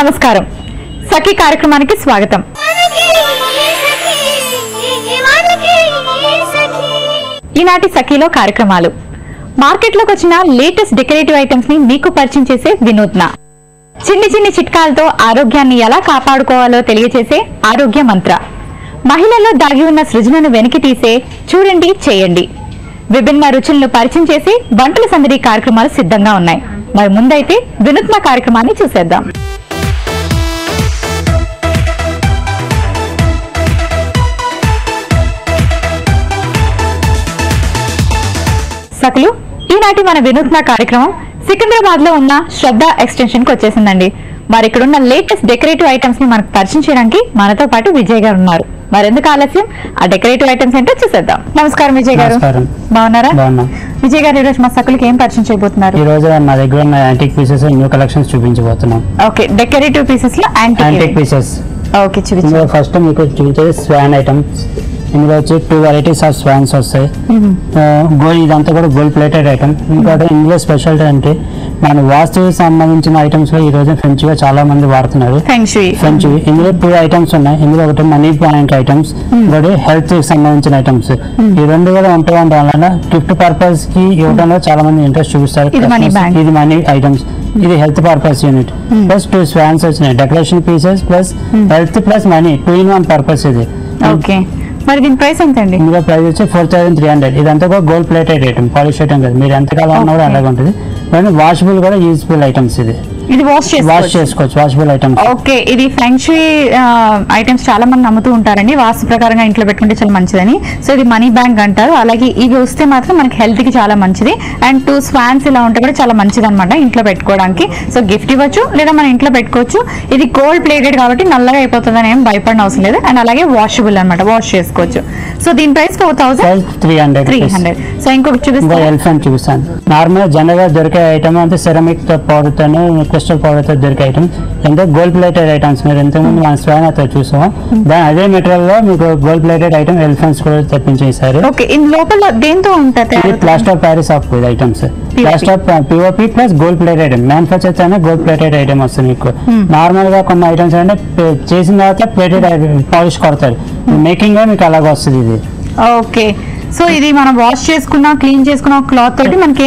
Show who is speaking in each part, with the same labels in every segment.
Speaker 1: నమస్కారం. సఖీ కార్యక్రమానికి స్వాగతం. ఈనాటి సఖీలో కార్యక్రమాలు మార్కెట్లోకి వచ్చిన లేటెస్ట్ డెకరేటివ్ ఐటమ్స్ ని మీకు పరిచయం చేసే వినూత్న. చిన్ని చిన్ని చిట్కాలతో ఆరోగ్యాన్ని ఎలా కాపాడుకోవాలో తెలియజేసే ఆరోగ్య మంత్ర. మహిళల్లో దాగి ఉన్న సృజనను వెలికి తీసే చూడండి చేయండి. విభిన్న రుచులను పరిచయం చేసి వంటల సందడి కార్యక్రమాలు సిద్ధంగా ఉన్నాయి. మరి ముందైతే వినూత్న కార్యక్రమాన్ని చూసేద్దాం. సఖులు, ఈనాటి మన వినూత్న కార్యక్రమం సికింద్రాబాద్ లో ఉన్న శ్రద్ధ ఎక్స్టెన్షన్ కి వచ్చేసిందండి. మరి ఇక్కడ ఉన్న లేటెస్ట్ డెకరేటివ్ ఐటమ్స్ ని మనకు పరిచయం చేయడానికి మనతో పాటు విజయ్ గారు ఉన్నారు. మరెందుకు ఆలస్యం, ఆ డెకరేటివ్ ఐటమ్స్ ఏంటో చూసేద్దాం. నమస్కారం విజయ్ గారు, బాగున్నారా? విజయ్ గారు, ఈ రోజు మా సఖులకి ఏం పరిచయం చేయబోతున్నారు?
Speaker 2: ఈ రోజు మా దగ్గర ఉన్న యాంటిక్ పీసెస్ న్యూ కలెక్షన్స్ చూపించబోతున్నాం.
Speaker 1: ఓకే, డెకరేటివ్ పీసెస్ లో యాంటిక్ పీసెస్. ఓకే, చూపించండి.
Speaker 2: ఫస్ట్ మీకు చూపించేది స్వాన్ ఐటమ్స్. ఇందులో వచ్చి 2 varieties ఆఫ్ స్వాన్స్ వస్తాయి. గోల్డ్, ఇదంతా కూడా గోల్డ్ ప్లేటెడ్ ఐటమ్. ఇంకోటి ఇందులో స్పెషాలిటీ అంటే మన వాస్తుకు సంబంధించిన ఐటమ్స్ లో ఈ రోజు ఫ్రెంచ్ గా చాలా మంది వాడుతున్నారు. ఫ్రెంచ్ ఇందులో 2 ఐటమ్స్ ఉన్నాయి. ఇందులో ఒకటి మనీ ప్లాంట్ ఐటమ్స్, ఇంకోటి హెల్త్ కి సంబంధించిన ఐటమ్స్. ఈ రెండు కూడా ఉండడం వల్ల గిఫ్ట్ పర్పస్ కి ఇవ్వడంలో చాలా మంది ఇంట్రెస్ట్ చూపిస్తారు. ఇది మనీ ఐటమ్స్, ఇది health purpose unit. Plus 2 swans వచ్చినాయి, decoration pieces plus health plus money, 2 in 1 purpose ఇది.
Speaker 1: ఓకే, మరి దీని ప్రైస్ ఎంత అండి?
Speaker 2: ఇందులో ప్రైస్ వచ్చి 4300. ఇదంతా కూడా gold plated item, polish item కదా. మీరు ఎంతకాలం ఉన్నా కూడా అలాగే ఉంటుంది. వాషబుల్ కూడా యూజ్ఫుల్ ఐటమ్స్. ఇది వాష్ చేసుకోవచ్చు, వాషబుల్ ఐటమ్స్.
Speaker 1: ఓకే, ఇది ఫ్రెంచ్ ఐటమ్స్ చాలా మంది నమ్ముతూ ఉంటారండి, వాస్తు ప్రకారంగా ఇంట్లో పెట్టుకుంటే చాలా మంచిదని. సో ఇది మనీ బ్యాంక్ అంటారు. అలాగే ఇవి వస్తే మాత్రం మనకి హెల్త్ కి చాలా మంచిది. అండ్ 2 స్వాన్స్ ఇలా ఉంటే కూడా చాలా మంచిది అనమాట ఇంట్లో పెట్టుకోవడానికి. సో గిఫ్ట్ ఇవ్వచ్చు లేదా మన ఇంట్లో పెట్టుకోవచ్చు. ఇది గోల్డ్ ప్లేటెడ్ కాబట్టి నల్లగా అయిపోతుందని ఏం భయపడిన అవసరం లేదు. అండ్ అలాగే వాషబుల్ అనమాట, వాష్ చేసుకోవచ్చు. సో దీని ప్రైస్ 4300. సో ఇంకొకటి
Speaker 2: చూపిస్తాను. నార్మల్ జనరల్ గా దొరికే ఐటమ్ అంటే సెరామిక్ పౌడర్ తోనే, క్రిస్టల్ పౌడర్ తో దొరికే ఐటమ్. ఎంత గోల్డ్ ప్లేటెడ్ ఐటమ్స్. మీరు ఎంతమంది మన స్వాన్ అయితే చూసాం, దాని అదే మెటీరియల్ లో మీకు గోల్డ్ ప్లేటెడ్ ఐటమ్ ఎలిఫెంట్స్ కూడా తెప్పించేసారు.
Speaker 1: లోపల దేంతో ఉంటుంది?
Speaker 2: Plaster of Paris of items, plaster of POP plus gold plated item. Manufacture అయినా గోల్డ్ ప్లేటెడ్ ఐటమ్ వస్తుంది మీకు. నార్మల్ గా కొన్ని ఐటమ్స్ అంటే చేసిన తర్వాత ప్లేటెడ్ పాలిష్ కొడతారు. మేకింగ్ మీకు అలాగే వస్తుంది ఇది.
Speaker 1: ఓకే, సో ఇది మనం వాష్ చేసుకున్నా క్లీన్ చేసుకున్న క్లాత్ తోటి మనకి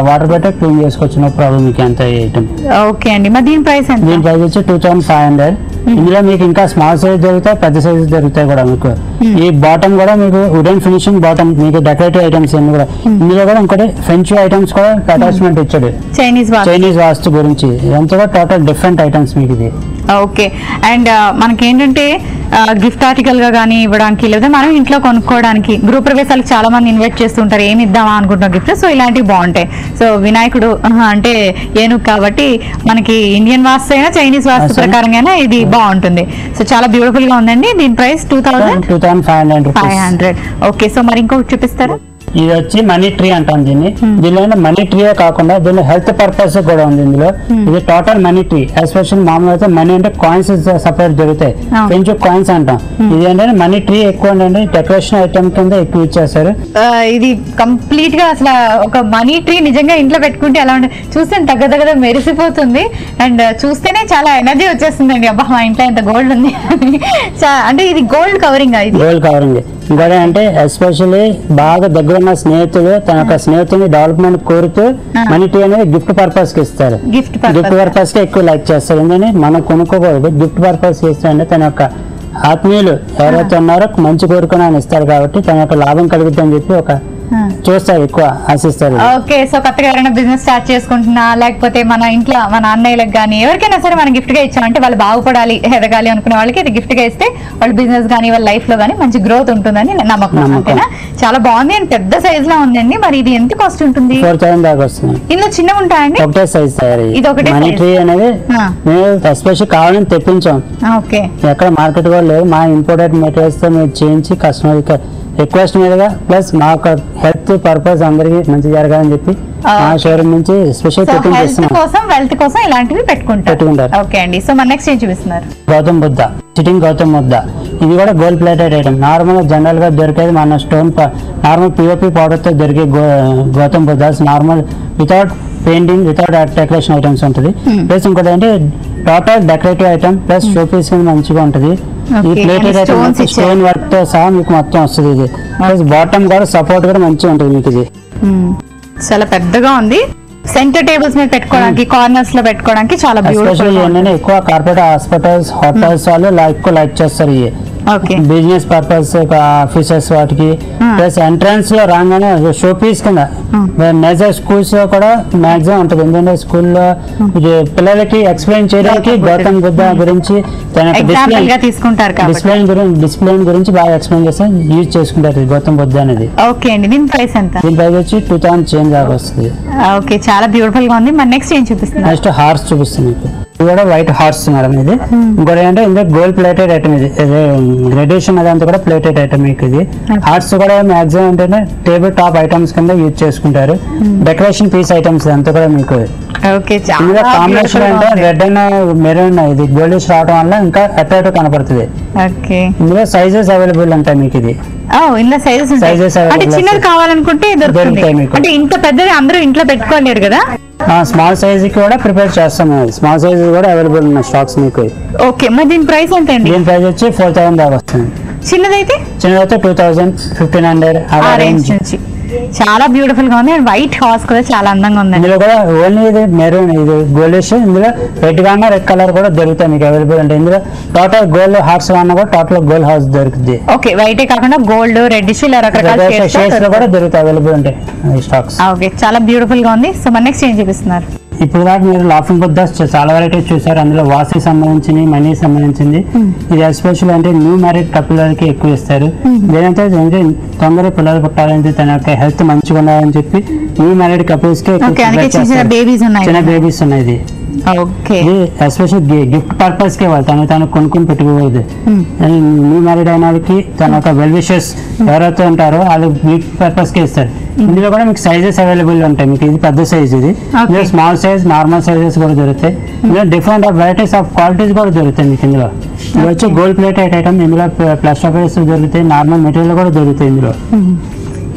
Speaker 2: వాటర్ పెట్టి క్లీన్ చేసుకోవచ్చు, నో ప్రాబ్లం. మీకు ఎంత ఐటమ్.
Speaker 1: ఓకే అండి, మరి దీని ప్రైస్ ఎంత?
Speaker 2: దీని ప్రైస్ వచ్చి 2500. ఇందులో మీకు ఇంకా స్మాల్ సైజ్ దొరుకుతాయి, పెద్ద సైజ్ దొరుకుతాయి కూడా మీకు. ఈ బాటమ్ కూడా మీకు వుడెన్ ఫినిషింగ్ బాటమ్, మీకు డెకరేటివ్ ఐటమ్స్ అన్ని కూడా. ఇందులో కూడా ఇంకోటి ఫ్రెంచ్ ఐటమ్స్ కూడా అటాచ్మెంట్ ఇచ్చాడు, చైనీస్ వాస్తు గురించి. ఇదంతా కూడా టోటల్ డిఫరెంట్ ఐటమ్స్ మీకు ఇది.
Speaker 1: ఓకే, అండ్ మనకి ఏంటంటే గిఫ్ట్ ఆర్టికల్ గా కానీ ఇవ్వడానికి, లేదా మనం ఇంట్లో కొనుక్కోవడానికి, గృహ ప్రవేశాలకు చాలా మంది ఇన్వైట్ చేస్తుంటారు, ఏమి ఇద్దామా అనుకుంటున్నాం గిఫ్ట్. సో ఇలాంటివి బాగుంటాయి. సో వినాయకుడు అంటే ఏనుగు కాబట్టి మనకి ఇండియన్ వాస్తు అయినా చైనీస్ వాస్తు ప్రకారంగా ఇది బాగుంటుంది. సో చాలా బ్యూటిఫుల్ గా ఉందండి. దీని ప్రైస్ 2500. ఓకే, సో మరి ఇంకొకటి చూపిస్తారా?
Speaker 2: ఇది వచ్చి మనీ ట్రీ అంటాం దీన్ని. దీనిలో మనీ ట్రీయే కాకుండా దీనిలో హెల్త్ పర్పస్ కూడా ఉంది ఇందులో. ఇది టోటల్ మనీ ట్రీ. ఎస్పెషల్ మామూలుగా అయితే మనీ అంటే కాయిన్స్ సపరేట్ దొరుకుతాయి, కొంచెం కాయిన్స్ అంటాం. ఇది ఏంటంటే మనీ ట్రీ ఎక్కువ అంటే డెకరేషన్ ఐటమ్ కింద ఎక్కువ ఇచ్చేస్తారు.
Speaker 1: ఇది కంప్లీట్ గా అసలు ఒక మనీ ట్రీ నిజంగా ఇంట్లో పెట్టుకుంటే ఎలా ఉంటుంది, చూస్తే దగ్గర మెరిసిపోతుంది. అండ్ చూస్తేనే చాలా ఎనర్జీ వచ్చేస్తుందండి. అబ్బా, మా ఇంట్లో ఎంత గోల్డ్ ఉంది అంటే. ఇది గోల్డ్ కవరింగ్.
Speaker 2: Gold covering. ఇంకోటి అంటే ఎస్పెషల్లీ బాగా దగ్గర ఉన్న స్నేహితులు తన యొక్క స్నేహితుని డెవలప్మెంట్ కోరుతూ మనీ ట్రీ అనేది గిఫ్ట్ పర్పస్ కి ఇస్తారు. గిఫ్ట్ పర్పస్ కి ఎక్కువ లైక్ చేస్తారు. ఎందుకంటే మనం కొనుక్కోకూడదు, గిఫ్ట్ పర్పస్ కి ఇస్తారంటే తన యొక్క ఆత్మీయులు ఎవరైతే ఉన్నారో మంచి కోరుకుని ఆయన ఇస్తారు కాబట్టి తన యొక్క లాభం కలుగుతుందని చెప్పి ఒక చూస్తారు, ఎక్కువ ఆశిస్తారు.
Speaker 1: ఓకే, సో కొత్తగా ఎవరైనా బిజినెస్ స్టార్ట్ చేసుకుంటున్నా, లేకపోతే మన ఇంట్లో మన అన్నయ్యలకు కానీ ఎవరికైనా సరే మనం గిఫ్ట్ గా ఇచ్చామంటే వాళ్ళు బాగుపడాలి, ఎదగాలి అనుకునే వాళ్ళకి ఇది గిఫ్ట్ గా ఇస్తే వాళ్ళ బిజినెస్ కానీ వాళ్ళ లైఫ్ లో కానీ మంచి గ్రోత్ ఉంటుందని నమ్మకం. అంతేనా? చాలా బాగుంది అండ్ పెద్ద సైజ్ లో ఉందండి. మరి ఇది ఎంత కాస్ట్ ఉంటుంది?
Speaker 2: 4000 దాకా వస్తుంది.
Speaker 1: ఇందులో చిన్నగా ఉంటాయండి?
Speaker 2: ఒకటే సైజ్ తయారు.
Speaker 1: ఇది ఒకటే
Speaker 2: మనీ ట్రీ అనేది ఎస్పెషల్ కావాలని తెప్పించాం.
Speaker 1: ఓకే, ఎక్కడ
Speaker 2: మార్కెట్ కూడా లేదు. మా ఇంపోర్టెడ్ మెటీరియల్స్ తో మేము చేయించి కస్టమర్ రిక్వెస్ట్ మీదుగా ప్లస్ మా హెల్త్ పర్పస్ అందరికి మంచి జరగాలని చెప్పి మా షోరూమ్ నుంచి స్పెషల్
Speaker 1: వెల్త్ కోసం ఇలాంటివి పెట్టుకుంటారు. ఓకే అండి, సో మన నెక్స్ట్ ఏం చూపిస్తున్నారు?
Speaker 2: గౌతమ్ బుద్ధ, సిట్టింగ్ గౌతమ్ బుద్ధ. ఇది కూడా gold plated item. Normal general గా దొరికేది మన స్టోన్ నార్మల్ పిఓపి పౌడర్ తో దొరికే Gautam Buddhas normal without painting without decoration items ఉంటుంది. ప్లస్ ఇంకోటి అంటే total decorative item plus showpiece మంచిగా ఉంటుంది. ఈ ప్లేటెడ్ ఐటమ్ స్టోన్ వర్క్ తో సహా మీకు మొత్తం వస్తుంది. ఇది ప్లస్ బాటమ్ కూడా సపోర్ట్ కూడా మంచిగా ఉంటుంది మీకు. ఇది
Speaker 1: చాలా పెద్దగా ఉంది. సెంటర్ టేబుల్స్ మీద పెట్టుకోవడానికి, కార్నర్స్ లో పెట్టుకోవడానికి చాలా బ్యూటిఫుల్.
Speaker 2: ఏంటంటే ఎక్కువ కార్పొరేట్ హాస్పిటల్స్, హోటల్స్ వాళ్ళు ఎక్కువ లైక్ చేస్తారు. ఇవి బిజినెస్ పర్పస్ ఆఫీసెస్ వాటికి. ప్లస్ ఎంట్రన్స్ లో రాగానే షో పీస్ కింద మేజర్ స్కూల్స్ లో కూడా మాక్సిమం ఉంటుంది. ఎందుకంటే స్కూల్లో పిల్లలకి ఎక్స్ప్లెయిన్ చేయడానికి గౌతమ్ బుద్ధ గురించి డిసిప్లిన్ గురించి బాగా ఎక్స్ప్లెయిన్ చేస్తే యూజ్ చేసుకుంటారు గౌతమ్ బుద్ధ అనేది.
Speaker 1: ఓకే అండి, దీని ప్రైస్ ఎంత?
Speaker 2: దీని ప్రైస్ వచ్చి 2000 చేంజ్ దాకా వస్తుంది.
Speaker 1: ఓకే, చాలా బ్యూటిఫుల్ గా ఉంది. మరి నెక్స్ట్ ఏం చూపిస్తుంది?
Speaker 2: నెక్స్ట్ హార్స్ చూపిస్తుంది. ఇది కూడా వైట్ హార్స్ మేడం. ఇది ఇంకోటి ఏంటంటే ఇందులో గోల్డ్ ప్లేటెడ్ ఐటమ్. ఇది గ్రాడ్యుయేషన్ అదంతా కూడా ప్లేటెడ్ ఐటమ్ మీకు. ఇది హార్ట్స్ కూడా మాక్సిమం ఏంటంటే టేబుల్ టాప్ ఐటమ్స్ కింద యూజ్ చేసుకుంటారు. డెకరేషన్ పీస్ ఐటమ్స్ అంతా కూడా మీకు. ఇందులో కాంబినేషన్ అంటే రెడ్ అండ్ మెరూన్ ఇది గోల్డిష్ రావడం వల్ల ఇంకా అట్రాక్టివ్ కనపడుతుంది. ఇందులో సైజెస్ అవైలబుల్ ఉంటాయి మీకు. ఇది
Speaker 1: సైజెస్ అంటే చిన్నది కావాలనుకుంటే దొరుకుతాయి మీకు. అంటే ఇంత పెద్దది అందరూ ఇంట్లో పెట్టుకోలేరు కదా.
Speaker 2: స్మాల్ సైజ్ కి కూడా ప్రిపేర్ చేస్తాం. స్మాల్ సైజ్ కూడా అవైలబుల్ ఉన్నాయి స్టాక్స్ మీకు.
Speaker 1: ఓకే, మరి దీని ప్రైస్ ఎంత అండి?
Speaker 2: దీని ప్రైస్ వచ్చి 4000 దాకా వస్తుంది.
Speaker 1: చిన్నదైతే
Speaker 2: 2000, 1500 ఆ రేంజ్ నుంచి.
Speaker 1: చాలా బ్యూటిఫుల్ గా ఉంది. వైట్ హార్స్ కూడా చాలా అందంగా ఉంది.
Speaker 2: ఇందులో కూడా ఓన్లీ ఇది మెరూన్, ఇది గోల్డిష్. ఇందులో రెడ్ గానే రెడ్ కలర్ కూడా దొరుకుతాయి మీకు అవైలబుల్. అంటే ఇందులో టోటల్ గోల్డ్ హార్స్ కాన్నా కూడా టోటల్ గోల్డ్ హార్స్ దొరుకుతుంది.
Speaker 1: ఓకే, వైట్ కాకుండా గోల్డ్, రెడ్డిష్ ఇలా రకరకాల
Speaker 2: షేడ్స్ లో కూడా దొరుకుతాయి అవైలబుల్ ఉంటాయి స్టాక్స్.
Speaker 1: ఓకే, చాలా బ్యూటిఫుల్ గా ఉంది. సో మన నెక్స్ట్ ఏం చూపిస్తున్నారు?
Speaker 2: ఇప్పుడు దాకా మీరు లాఫింగ్ బుద్ధ చాలా వెరైటీస్ చూసారు. అందులో వాసి సంబంధించింది, మనీ సంబంధించింది. ఇది ఎస్పెషల్ అంటే న్యూ మ్యారీడ్ కపుల్కి ఎక్కువ ఇస్తారు. లేదంటే తొందరగా పిల్లలు పుట్టాలని, తన యొక్క హెల్త్ మంచిగా ఉండాలని చెప్పి న్యూ మ్యారీడ్ కపుల్స్ కి చిన్న బేబీస్ ఉన్నాయి. ఇది ఎస్పెషల్ గిఫ్ట్ పర్పస్ కి తను కొనుక్కొని పెట్టుకోకూడదు. న్యూ మ్యారీడ్ అయిన వాళ్ళకి తన యొక్క వెల్ విషెస్ ఎవరైతే ఉంటారో వాళ్ళు గిఫ్ట్ పర్పస్ కి ఇస్తారు. ఇందులో కూడా మీకు సైజెస్ అవైలబుల్ ఉంటాయి మీకు. ఇది పెద్ద సైజ్. ఇది ఇందులో స్మాల్ సైజ్, నార్మల్ సైజెస్ కూడా దొరుకుతాయి. ఇందులో డిఫరెంట్ వెరైటీస్ ఆఫ్ క్వాలిటీస్ కూడా దొరుకుతాయి మీకు. ఇందులో ఇది వచ్చి గోల్డ్ ప్లేటెడ్ ఐటమ్. ఇందులో ప్లాస్టర్ ఆఫ్ దొరుకుతాయి, నార్మల్ మెటీరియల్ కూడా దొరుకుతాయి. ఇందులో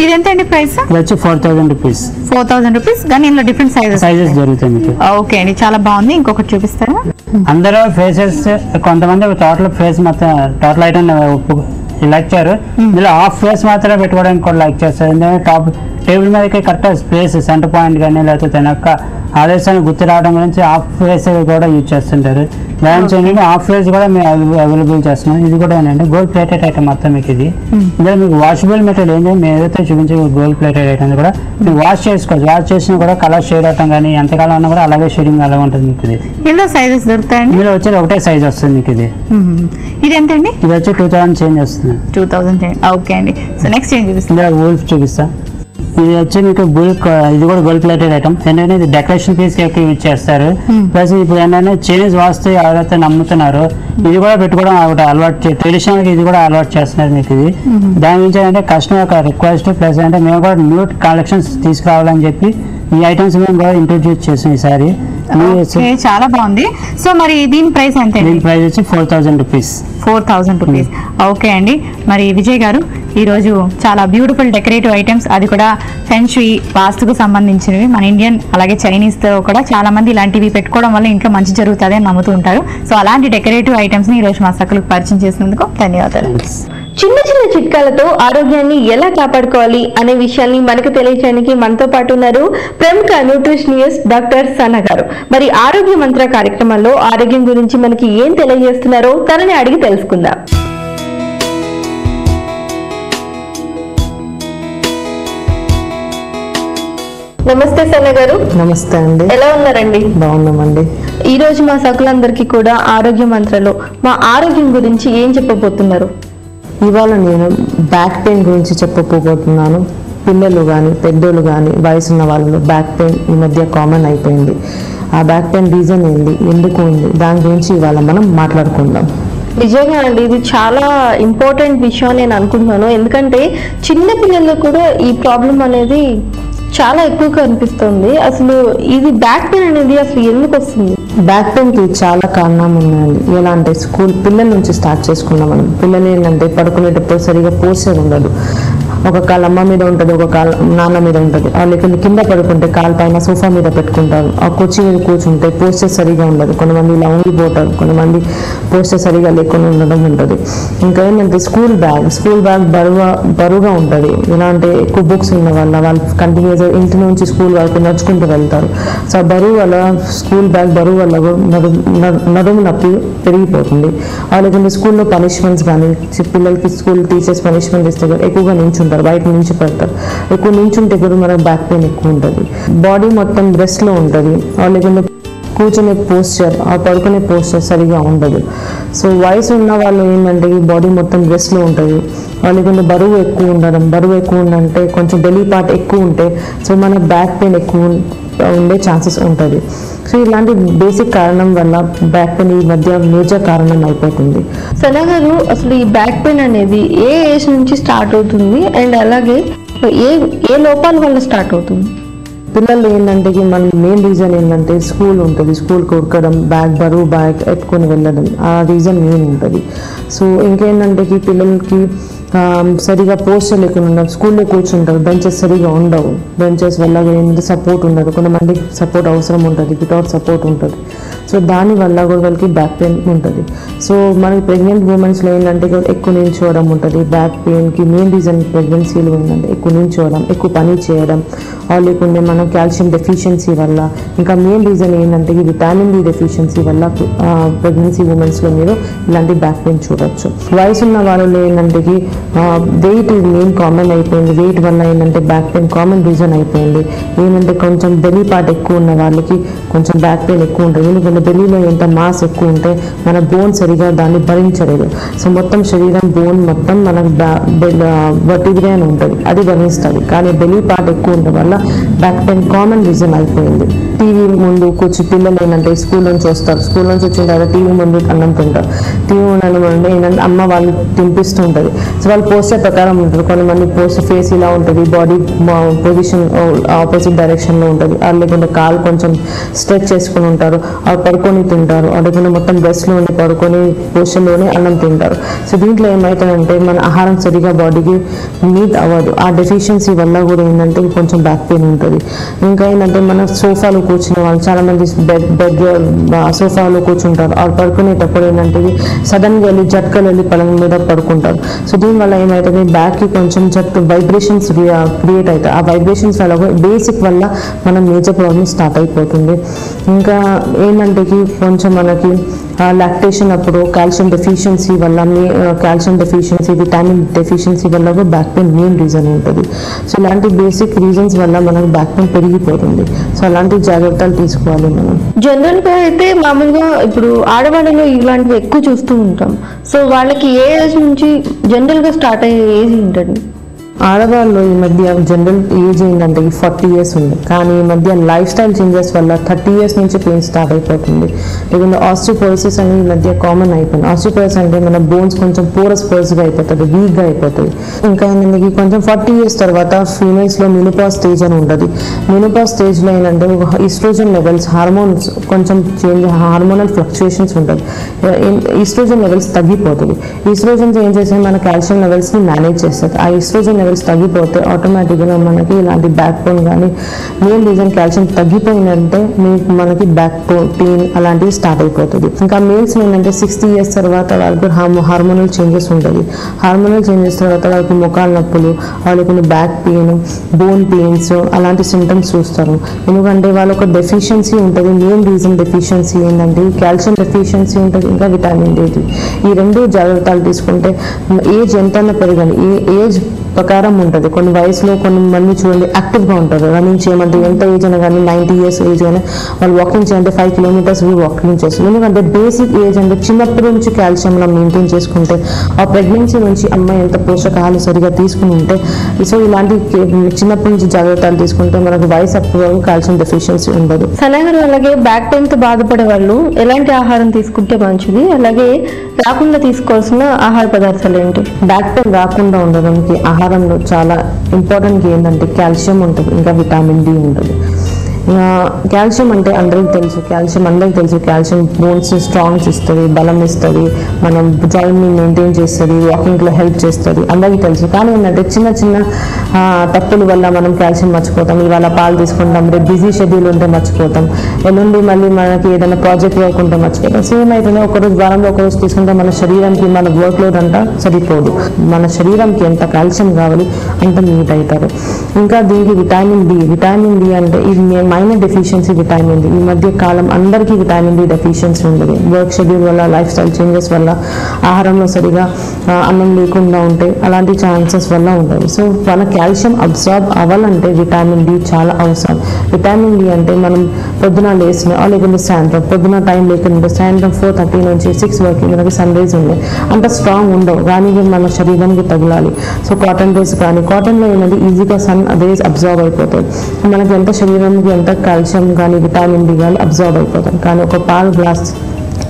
Speaker 1: ఇది ఎంత అండి ప్రైస్?
Speaker 2: ఇది వచ్చి 4000 రూపీస్.
Speaker 1: 4000 రూపీస్, కానీ ఇందులో డిఫరెంట్ సైజెస్
Speaker 2: దొరుకుతాయి మీకు.
Speaker 1: ఓకే అండి, చాలా బాగుంది. ఇంకొకటి చూపిస్తారా?
Speaker 2: అందరూ ఫేసెస్ కొంతమంది టోటల్ ఫేస్ మొత్తం టోటల్ ఐటమ్ లైక్ చేయరు. ఇందులో హాఫ్ ఫేస్ మాత్రమే పెట్టుకోవడానికి కూడా లైక్ చేస్తారు. ఎందుకంటే టాప్ టేబుల్ మీదకి కరెక్ట్ స్పేస్ సెంటర్ పాయింట్ కానీ లేకపోతే తన యొక్క ఆదేశాన్ని గుర్తు రావడం గురించి హాఫ్ ఫేస్ కూడా యూజ్ చేస్తుంటారు. దాని ఏంటంటే హాఫ్ ఫేస్ కూడా మేము అవైలబుల్ చేస్తున్నాం. ఇది కూడా ఏంటంటే గోల్డ్ ప్లేటెడ్ ఐటమ్ మొత్తం మీకు. ఇది ఇందులో మీకు వాషబుల్ మెటీరియల్ ఏంటంటే మేము ఏదైతే చూపించే గోల్డ్ ప్లేటెడ్ ఐటమ్ కూడా మీరు వాష్ చేసుకోవచ్చు. వాష్ చేసినా కూడా కలర్ షేడ్ అవటం కానీ ఎంతకాలం ఉన్నా కూడా అలాగే షేడింగ్ అలాగే ఉంటుంది మీకు. ఇది
Speaker 1: ఇందులో సైజెస్ దొరుకుతాయి.
Speaker 2: ఇందులో వచ్చేది ఒకటే సైజ్ వస్తుంది మీకు.
Speaker 1: ఇది ఎంత అండి?
Speaker 2: ఇది వచ్చి 2000 చేంజ్ వస్తుంది.
Speaker 1: 2000 చేంజ్. ఓకే అండి, సో నెక్స్ట్ ఏం చూపిస్తుంది?
Speaker 2: వూల్ఫ్ చూపిస్తా. ఇది వచ్చి మీకు బుల్క్. ఇది కూడా గోల్డ్ ప్లేటెడ్ ఐటమ్. ఏంటంటే ఇది డెకరేషన్ పీస్ కి ఎక్కువ యూజ్ చేస్తారు. ప్లస్ ఇప్పుడు ఏంటంటే చైనీస్ వాస్తు ఎవరైతే నమ్ముతున్నారో ఇది కూడా పెట్టుకోవడం ఒకటి అలవాటు, ట్రెడిషనల్ ఇది కూడా అలవాటు చేస్తున్నారు మీకు. ఇది దాని నుంచి ఏంటంటే కస్టమర్ యొక్క రిక్వెస్ట్. ప్లస్ అంటే మేము కూడా న్యూ కలెక్షన్స్ తీసుకురావాలని చెప్పి ఈ ఐటమ్స్ మేము కూడా ఇంట్రొడ్యూస్ చేసాం ఈసారి.
Speaker 1: చాలా బాగుంది. సో మరి దీని ప్రైస్ ఎంత?
Speaker 2: దీని ప్రైస్ వచ్చి 4000 రూపీస్.
Speaker 1: 4000 రూపీస్. ఓకే అండి, మరి విజయ్ గారు ఈరోజు చాలా బ్యూటిఫుల్ డెకరేటివ్ ఐటమ్స్, అది కూడా ఫెన్షుయి వాస్తుకు సంబంధించినవి, మన ఇండియన్ అలాగే చైనీస్తో కూడా చాలా మంది ఇలాంటివి పెట్టుకోవడం వల్ల ఇంట్లో మంచి జరుగుతుంది అని నమ్ముతూ ఉంటారు. సో అలాంటి డెకరేటివ్ ఐటమ్స్ని ఈరోజు మా సకులకు పరిచయం చేసినందుకు ధన్యవాదాలు.
Speaker 3: చిన్న చిన్న చిట్కాలతో ఆరోగ్యాన్ని ఎలా కాపాడుకోవాలి అనే విషయాన్ని మనకు తెలియజేయడానికి మనతో పాటు ఉన్నారు ప్రముఖ న్యూట్రిషనిస్ట్ డాక్టర్ సన గారు. మరి ఆరోగ్య మంత్ర కార్యక్రమంలో ఆరోగ్యం గురించి మనకి ఏం తెలియజేస్తున్నారో తనని అడిగి తెలుసుకుందాం. నమస్తే సన్న గారు.
Speaker 4: నమస్తే అండి.
Speaker 3: ఎలా ఉన్నారండి?
Speaker 4: బాగున్నామండి.
Speaker 3: ఈ రోజు మా సకులందరికీ కూడా ఆరోగ్య మంత్రలో మా ఆరోగ్యం గురించి ఏం చెప్పబోతున్నారు?
Speaker 4: ఇవాళ నేను బ్యాక్ పెయిన్ గురించి చెప్పబోతున్నాను. పిల్లలు కానీ పెద్దోళ్ళు కానీ వయసున్న వాళ్ళలో బ్యాక్ పెయిన్ ఈ మధ్య కామన్ అయిపోయింది. ఆ బ్యాక్ పెయిన్ రీజన్ ఏంటి, ఎందుకు ఉంది, దాని గురించి ఇవాళ మనం మాట్లాడుకుందాం.
Speaker 3: నిజంగా అండి, ఇది చాలా ఇంపార్టెంట్ విషయం నేను అనుకుంటున్నాను. ఎందుకంటే చిన్న పిల్లల్లో కూడా ఈ ప్రాబ్లం అనేది చాలా ఎక్కువగా అనిపిస్తుంది. అసలు ఇది బ్యాక్ పెయిన్ అనేది అసలు ఎందుకు వస్తుంది?
Speaker 4: బ్యాక్ పెయిన్కి చాలా కారణాలు ఉన్నాయండి. ఎలా అంటే స్కూల్ పిల్లల నుంచి స్టార్ట్ చేసుకున్నాం మనం. పిల్లలు ఏంటంటే పడుకునేటప్పుడు సరిగా పోసే ఉండదు. ఒక కాలు అమ్మ మీద ఉంటుంది, ఒక కాలు నాన్న మీద ఉంటుంది. లేకపోతే కింద పడుకుంటే కాలు పైన సోఫా మీద పెట్టుకుంటారు. ఆ కుర్చీ మీద కూర్చుంటే పోస్టర్ సరిగా ఉండదు, కొంతమంది ఇలా ఉండిపోతారు, కొంతమంది పోస్టర్ సరిగా లేకుండా ఉండడం ఉంటుంది. ఇంకా ఏంటంటే స్కూల్ బ్యాగ్ బరువుగా ఉంటుంది. ఎలా అంటే ఎక్కువ బుక్స్ ఉన్న వల్ల వాళ్ళు కంటిన్యూస్గా ఇంటి నుంచి స్కూల్ వరకు నడుచుకుంటూ వెళ్తారు. సో ఆ బరువు వల్ల స్కూల్ బ్యాగ్ బరువు వల్ల నడుము నొప్పి పెరిగిపోతుంది. లేకుంటే స్కూల్లో పనిష్మెంట్స్ కానీ పిల్లలకి స్కూల్ టీచర్స్ పనిష్మెంట్ ఇస్తే కూడా ఎక్కువగా నించుంటారు, బయట నుంచి పెడతారు. ఎక్కువ నించుంటే కూడా మనకు బ్యాక్ పెయిన్ ఎక్కువ ఉంటుంది. బాడీ మొత్తం రెస్ట్లో ఉంటుంది. లేకుంటే కూర్చునే పోస్చర్, ఆ పడుకునే పోస్చర్ సరిగా ఉండదు. సో వయసు ఉన్న వాళ్ళు ఏంటంటే ఈ బాడీ మొత్తం రెస్ట్లో ఉంటుంది. లేకుంటే బరువు ఎక్కువ ఉందంటే కొంచెం బెలీ పార్ట్ ఎక్కువ ఉంటే సో మన బ్యాక్ పెయిన్ ఎక్కువ ఉండే ఛాన్సెస్ ఉంటుంది. సో ఇలాంటి బేసిక్ కారణం వల్ల బ్యాక్ పెయిన్ ఈ మధ్య మేజర్ కారణం అయిపోతుంది.
Speaker 3: సనా గారు, అసలు ఈ బ్యాక్ పెయిన్ అనేది ఏ ఏజ్ నుంచి స్టార్ట్ అవుతుంది అండ్ అలాగే ఏ లోపాల వల్ల స్టార్ట్ అవుతుంది?
Speaker 4: పిల్లలు ఏంటంటే మన మెయిన్ రీజన్ ఏంటంటే స్కూల్ ఉంటుంది, స్కూల్కి ఉడకడం, బ్యాగ్ ఎత్తుకొని వెళ్ళడం, ఆ రీజన్ మెయిన్ ఉంటుంది. సో ఇంకేంటంటే పిల్లలకి సరిగా పోస్టర్ లేకుండా స్కూల్లో కూర్చుంటారు, బెంచెస్ సరిగా ఉండవు, బెంచెస్ వల్ల ఏంటంటే సపోర్ట్ ఉండదు, కొంతమందికి సపోర్ట్ అవసరం ఉంటుంది, వితౌట్ సపోర్ట్ ఉంటుంది. సో దానివల్ల కూడా వాళ్ళకి బ్యాక్ పెయిన్ ఉంటుంది. సో మనకి ప్రెగ్నెంట్ ఉమెన్స్లో ఏంటంటే ఎక్కువ నిల్చోవడం ఉంటుంది. బ్యాక్ పెయిన్కి మెయిన్ రీజన్ ప్రెగ్నెన్సీలో ఏంటంటే ఎక్కువ నిల్చోవడం, ఎక్కువ పని చేయడం, లేకుంటే మనం కాల్షియం డెఫిషియన్సీ వల్ల. ఇంకా మెయిన్ రీజన్ ఏంటంటే విటమిన్ డి డెఫిషియన్సీ వల్ల ప్రెగ్నెన్సీ ఉమెన్స్లో మీరు ఇలాంటి బ్యాక్ పెయిన్ చూడొచ్చు. వయసున్న వాళ్ళలో ఏంటంటే వెయిట్ మెయిన్ కామన్ అయిపోయింది. వెయిట్ వల్ల ఏంటంటే బ్యాక్ పెయిన్ కామన్ రీజన్ అయిపోయింది. ఏంటంటే కొంచెం బెలీ పార్ట్ ఎక్కువ ఉన్న వాళ్ళకి కొంచెం బ్యాక్ పెయిన్ ఎక్కువ ఉంటుంది. ఎందుకంటే బెలీలో ఎంత మాస్ ఎక్కువ ఉంటే మన బోన్ సరిగా దాన్ని భరించలేదు. సో మొత్తం శరీరం బోన్ మొత్తం మనకు వర్టిబ్రే అని ఉంటుంది, అది భరిస్తుంది. కానీ బెలీ పార్ట్ ఎక్కువ ఉండడం వల్ల బ్యాక్ పెయిన్ కామన్ రీజన్ అయిపోయింది. టీవీ ముందు కూర్చు పిల్లలు ఏంటంటే స్కూల్ నుంచి వస్తారు, స్కూల్ నుంచి వచ్చిన తర్వాత టీవీ ముందు అన్నం తింటారు. టీవీ ఉండడం వల్ల ఏంటంటే అమ్మ వాళ్ళు తినిపిస్తుంటుంది. సో వాళ్ళు పోస్టర్ ప్రకారం ఉంటారు. కొంతమంది పోస్టర్ ఫేస్ ఇలా ఉంటుంది, బాడీ పొజిషన్ ఆపోజిట్ డైరెక్షన్లో ఉంటుంది. లేకుంటే కాలు కొంచెం స్ట్రెచ్ చేసుకుని ఉంటారు, పడుకొని తింటారు. లేకుంటే మొత్తం బ్రెస్ట్లో ఉండి పడుకొని పోస్టర్లోనే అన్నం తింటారు. సో దీంట్లో ఏమవుతుందంటే మన ఆహారం సరిగా బాడీకి మీట్ అవ్వదు. ఆ డెఫిషియన్సీ వల్ల కూడా ఏంటంటే కొంచెం బ్యాక్ పెయిన్ ఉంటుంది. ఇంకా ఏంటంటే మన సోఫాలో కూర్చునే వాళ్ళు చాలామంది బెడ్ సోఫాలో కూర్చుంటారు. వాళ్ళు పడుకునేటప్పుడు ఏంటంటే సడన్గా వెళ్ళి జట్కలు వెళ్ళి పలక మీద పడుకుంటారు. సో దీనివల్ల ఏమవుతుంది బ్యాక్కి కొంచెం వైబ్రేషన్స్ క్రియేట్ అవుతాయి. ఆ వైబ్రేషన్స్ వల్ల బేసిక్ వల్ల మన మేజర్ ప్రాబ్లమ్ స్టార్ట్ అయిపోతుంది. ఇంకా ఏంటంటే కొంచెం మనకి లాక్టేషన్ అప్పుడు కాల్షియం డెఫిషియన్సీ వల్ల విటమిన్ డెఫిషియన్సీ వల్ల కూడా బ్యాక్ పెయిన్ మెయిన్ రీజన్ ఉంటుంది. సో ఇలాంటి బేసిక్ రీజన్స్ వల్ల మనకు బ్యాక్ పెయిన్ పెరిగిపోతుంది. సో అలాంటి జాగ్రత్తలు తీసుకోవాలి మనం.
Speaker 3: జనరల్గా అయితే మామూలుగా ఇప్పుడు ఆడవాళ్ళలో ఇలాంటివి ఎక్కువ చూస్తూ ఉంటాం. సో వాళ్ళకి ఏ ఏజ్ నుంచి జనరల్గా స్టార్ట్ అయ్యే ఏజ్ ఏంటండి?
Speaker 4: ఆడవాళ్ళు ఈ మధ్య జనరల్ ఏజ్ ఏంటంటే 40 years ఉంది. కానీ ఈ మధ్య లైఫ్ స్టైల్ చేంజెస్ వల్ల 30 years నుంచి పెయిన్ స్టార్ట్ అయిపోతుంది. లేకుంటే ఆస్టియోపోరోసిస్ అనేది ఈ మధ్య కామన్ అయిపోయింది. ఆస్టియోపోరోసిస్ అంటే మన బోన్స్ కొంచెం పోరస్గా అయిపోతుంది, వీక్గా అయిపోతుంది. ఇంకా ఏంటంటే కొంచెం 40 years తర్వాత ఫీమేల్స్లో మినోపాజ్ స్టేజ్ అని ఉంటుంది. మినోపాజ్ స్టేజ్లో ఏంటంటే ఈస్ట్రోజన్ లెవెల్స్ హార్మోన్స్ కొంచెం చేంజ్, హార్మోనల్ ఫ్లక్చుయేషన్స్ ఉంటుంది. ఈస్ట్రోజన్ లెవెల్స్ తగ్గిపోతుంది. ఈస్ట్రోజన్స్ ఏం చేస్తే మన కాల్షియం లెవెల్స్ని మేనేజ్ చేస్తుంది. ఆ ఈస్ట్రోజన్ లెవెల్స్ తగ్గిపోతే ఆటోమేటిక్గా మనకి ఇలాంటి బ్యాక్ పెయిన్ కానీ మెయిన్ రీజన్ కాల్షియం తగ్గిపోయిందంటే మనకి బ్యాక్ పెయిన్ అలాంటివి స్టార్ట్ అయిపోతుంది. ఇంకా మేల్స్ ఏంటంటే 60 years తర్వాత వాళ్ళకి హార్మోనల్ చేంజెస్ ఉంటుంది. హార్మోనల్ చేంజెస్ తర్వాత వాళ్ళకి ముఖాల నొప్పులు, వాళ్ళకి బ్యాక్ పెయిన్, బోన్ పెయిన్స్ అలాంటి సింటమ్స్ చూస్తారు. ఎందుకంటే వాళ్ళకు డెఫిషియన్సీ ఉంటుంది. మెయిన్ రీజన్ డెఫిషియన్సీ ఏంటంటే కాల్షియం డెఫిషియన్సీ ఉంటుంది, ఇంకా విటమిన్ డి. ఈ రెండు జాగ్రత్తలు తీసుకుంటే ఏజ్ ఎంతైనా పెరగని ఏజ్ ప్రకారం ఉంటుంది. కొన్ని వయసులో కొన్ని మంది చూడండి యాక్టివ్గా ఉంటారు, రన్నింగ్ చేయమంటే ఎంత ఏజ్ అయినా కానీ 90 years ఏజ్ అయినా వాళ్ళు వాకింగ్ చేయాలంటే 5 kilometers వాకింగ్ చేస్తారు. ఎందుకంటే బేసిక్ ఏజ్ అంటే చిన్నప్పటి నుంచి కాల్షియం మనం మెయింటైన్ చేసుకుంటే ఆ ప్రెగ్నెన్సీ నుంచి అమ్మాయి ఎంత పోషకాలు సరిగా తీసుకుని ఉంటే సో ఇలాంటి చిన్నప్పటి నుంచి జాగ్రత్తలు తీసుకుంటే మనకు వయసు అప్పుడు కాల్షియం డెఫిషియన్సీ ఉండదు.
Speaker 3: సనగర్, అలాగే బ్యాక్ పెయిన్ తో బాధపడే వాళ్ళు ఎలాంటి ఆహారం తీసుకుంటే మంచిది, అలాగే రాకుండా తీసుకోవాల్సిన ఆహార పదార్థాలు ఏంటి?
Speaker 4: బ్యాక్ పెయిన్ రాకుండా ఉండడానికి ఆహారంలో చాలా ఇంపార్టెంట్ ఏంటంటే కాల్షియం ఉంటుంది, ఇంకా విటమిన్ డి ఉంటుంది. కాల్షియం అంటే అందరికీ తెలుసు, కాల్షియం బోన్స్ స్ట్రాంగ్స్ ఇస్తుంది, బలం ఇస్తుంది, మనం జాయింట్ని మెయింటైన్ చేస్తుంది, వాకింగ్లో హెల్ప్ చేస్తుంది, అందరికీ తెలుసు. కానీ ఏంటంటే చిన్న చిన్న తప్పుల వల్ల మనం కాల్షియం మర్చిపోతాం. ఇవాళ పాలు తీసుకుంటాం, రేపు బిజీ షెడ్యూల్ ఉంటే మర్చిపోతాం, ఎల్లుండి మళ్ళీ మనకి ఏదైనా ప్రాజెక్ట్ వర్క్ ఉంటే మర్చిపోతాం. సేమ్ అయితేనే ఒకరోజు వారంలో ఒకరోజు తీసుకుంటే మన శరీరానికి మన వర్క్ లోడ్ అంతా సరిపోదు. మన శరీరంకి ఎంత కాల్షియం కావాలి అంత మీట్ అవుతారు. ఇంకా దీనికి విటమిన్ డి అంటే ఇది మైనర్ డెఫిషియన్సీ విటమిన్ డి. ఈ మధ్య కాలం అందరికీ విటమిన్ డి డెఫిషియన్సీ ఉండదు. వర్క్ షెడ్యూల్ వల్ల, లైఫ్ స్టైల్ చేంజెస్ వల్ల, ఆహారంలో సరిగా అన్నం లేకుండా ఉంటే అలాంటి ఛాన్సెస్ వల్ల ఉంటుంది. సో మన కాల్షియం అబ్జార్బ్ అవ్వాలంటే విటమిన్ డి చాలా అవసరం. విటమిన్ డి అంటే మనం పొద్దున లేచిన లేకుంటే సాయంత్రం, పొద్దున టైం లేకుంటే సాయంత్రం 4:30 నుంచి 6 వరకు మనకి సన్ రైజ్ ఉంది, అంత స్ట్రాంగ్ ఉండవు కానీ మన శరీరానికి తగలాలి. సో కాటన్ రైస్ కానీ, కాటన్లో ఏంటంటే ఈజీగా సన్ రేస్ అబ్జార్బ్ అయిపోతాయి. మనకి ఎంత శరీరానికి ఎంత కాల్షియం కానీ విటమిన్ డి కానీ అబ్జార్బ్ అయిపోతాం. కానీ ఒక పాలు గ్లాస్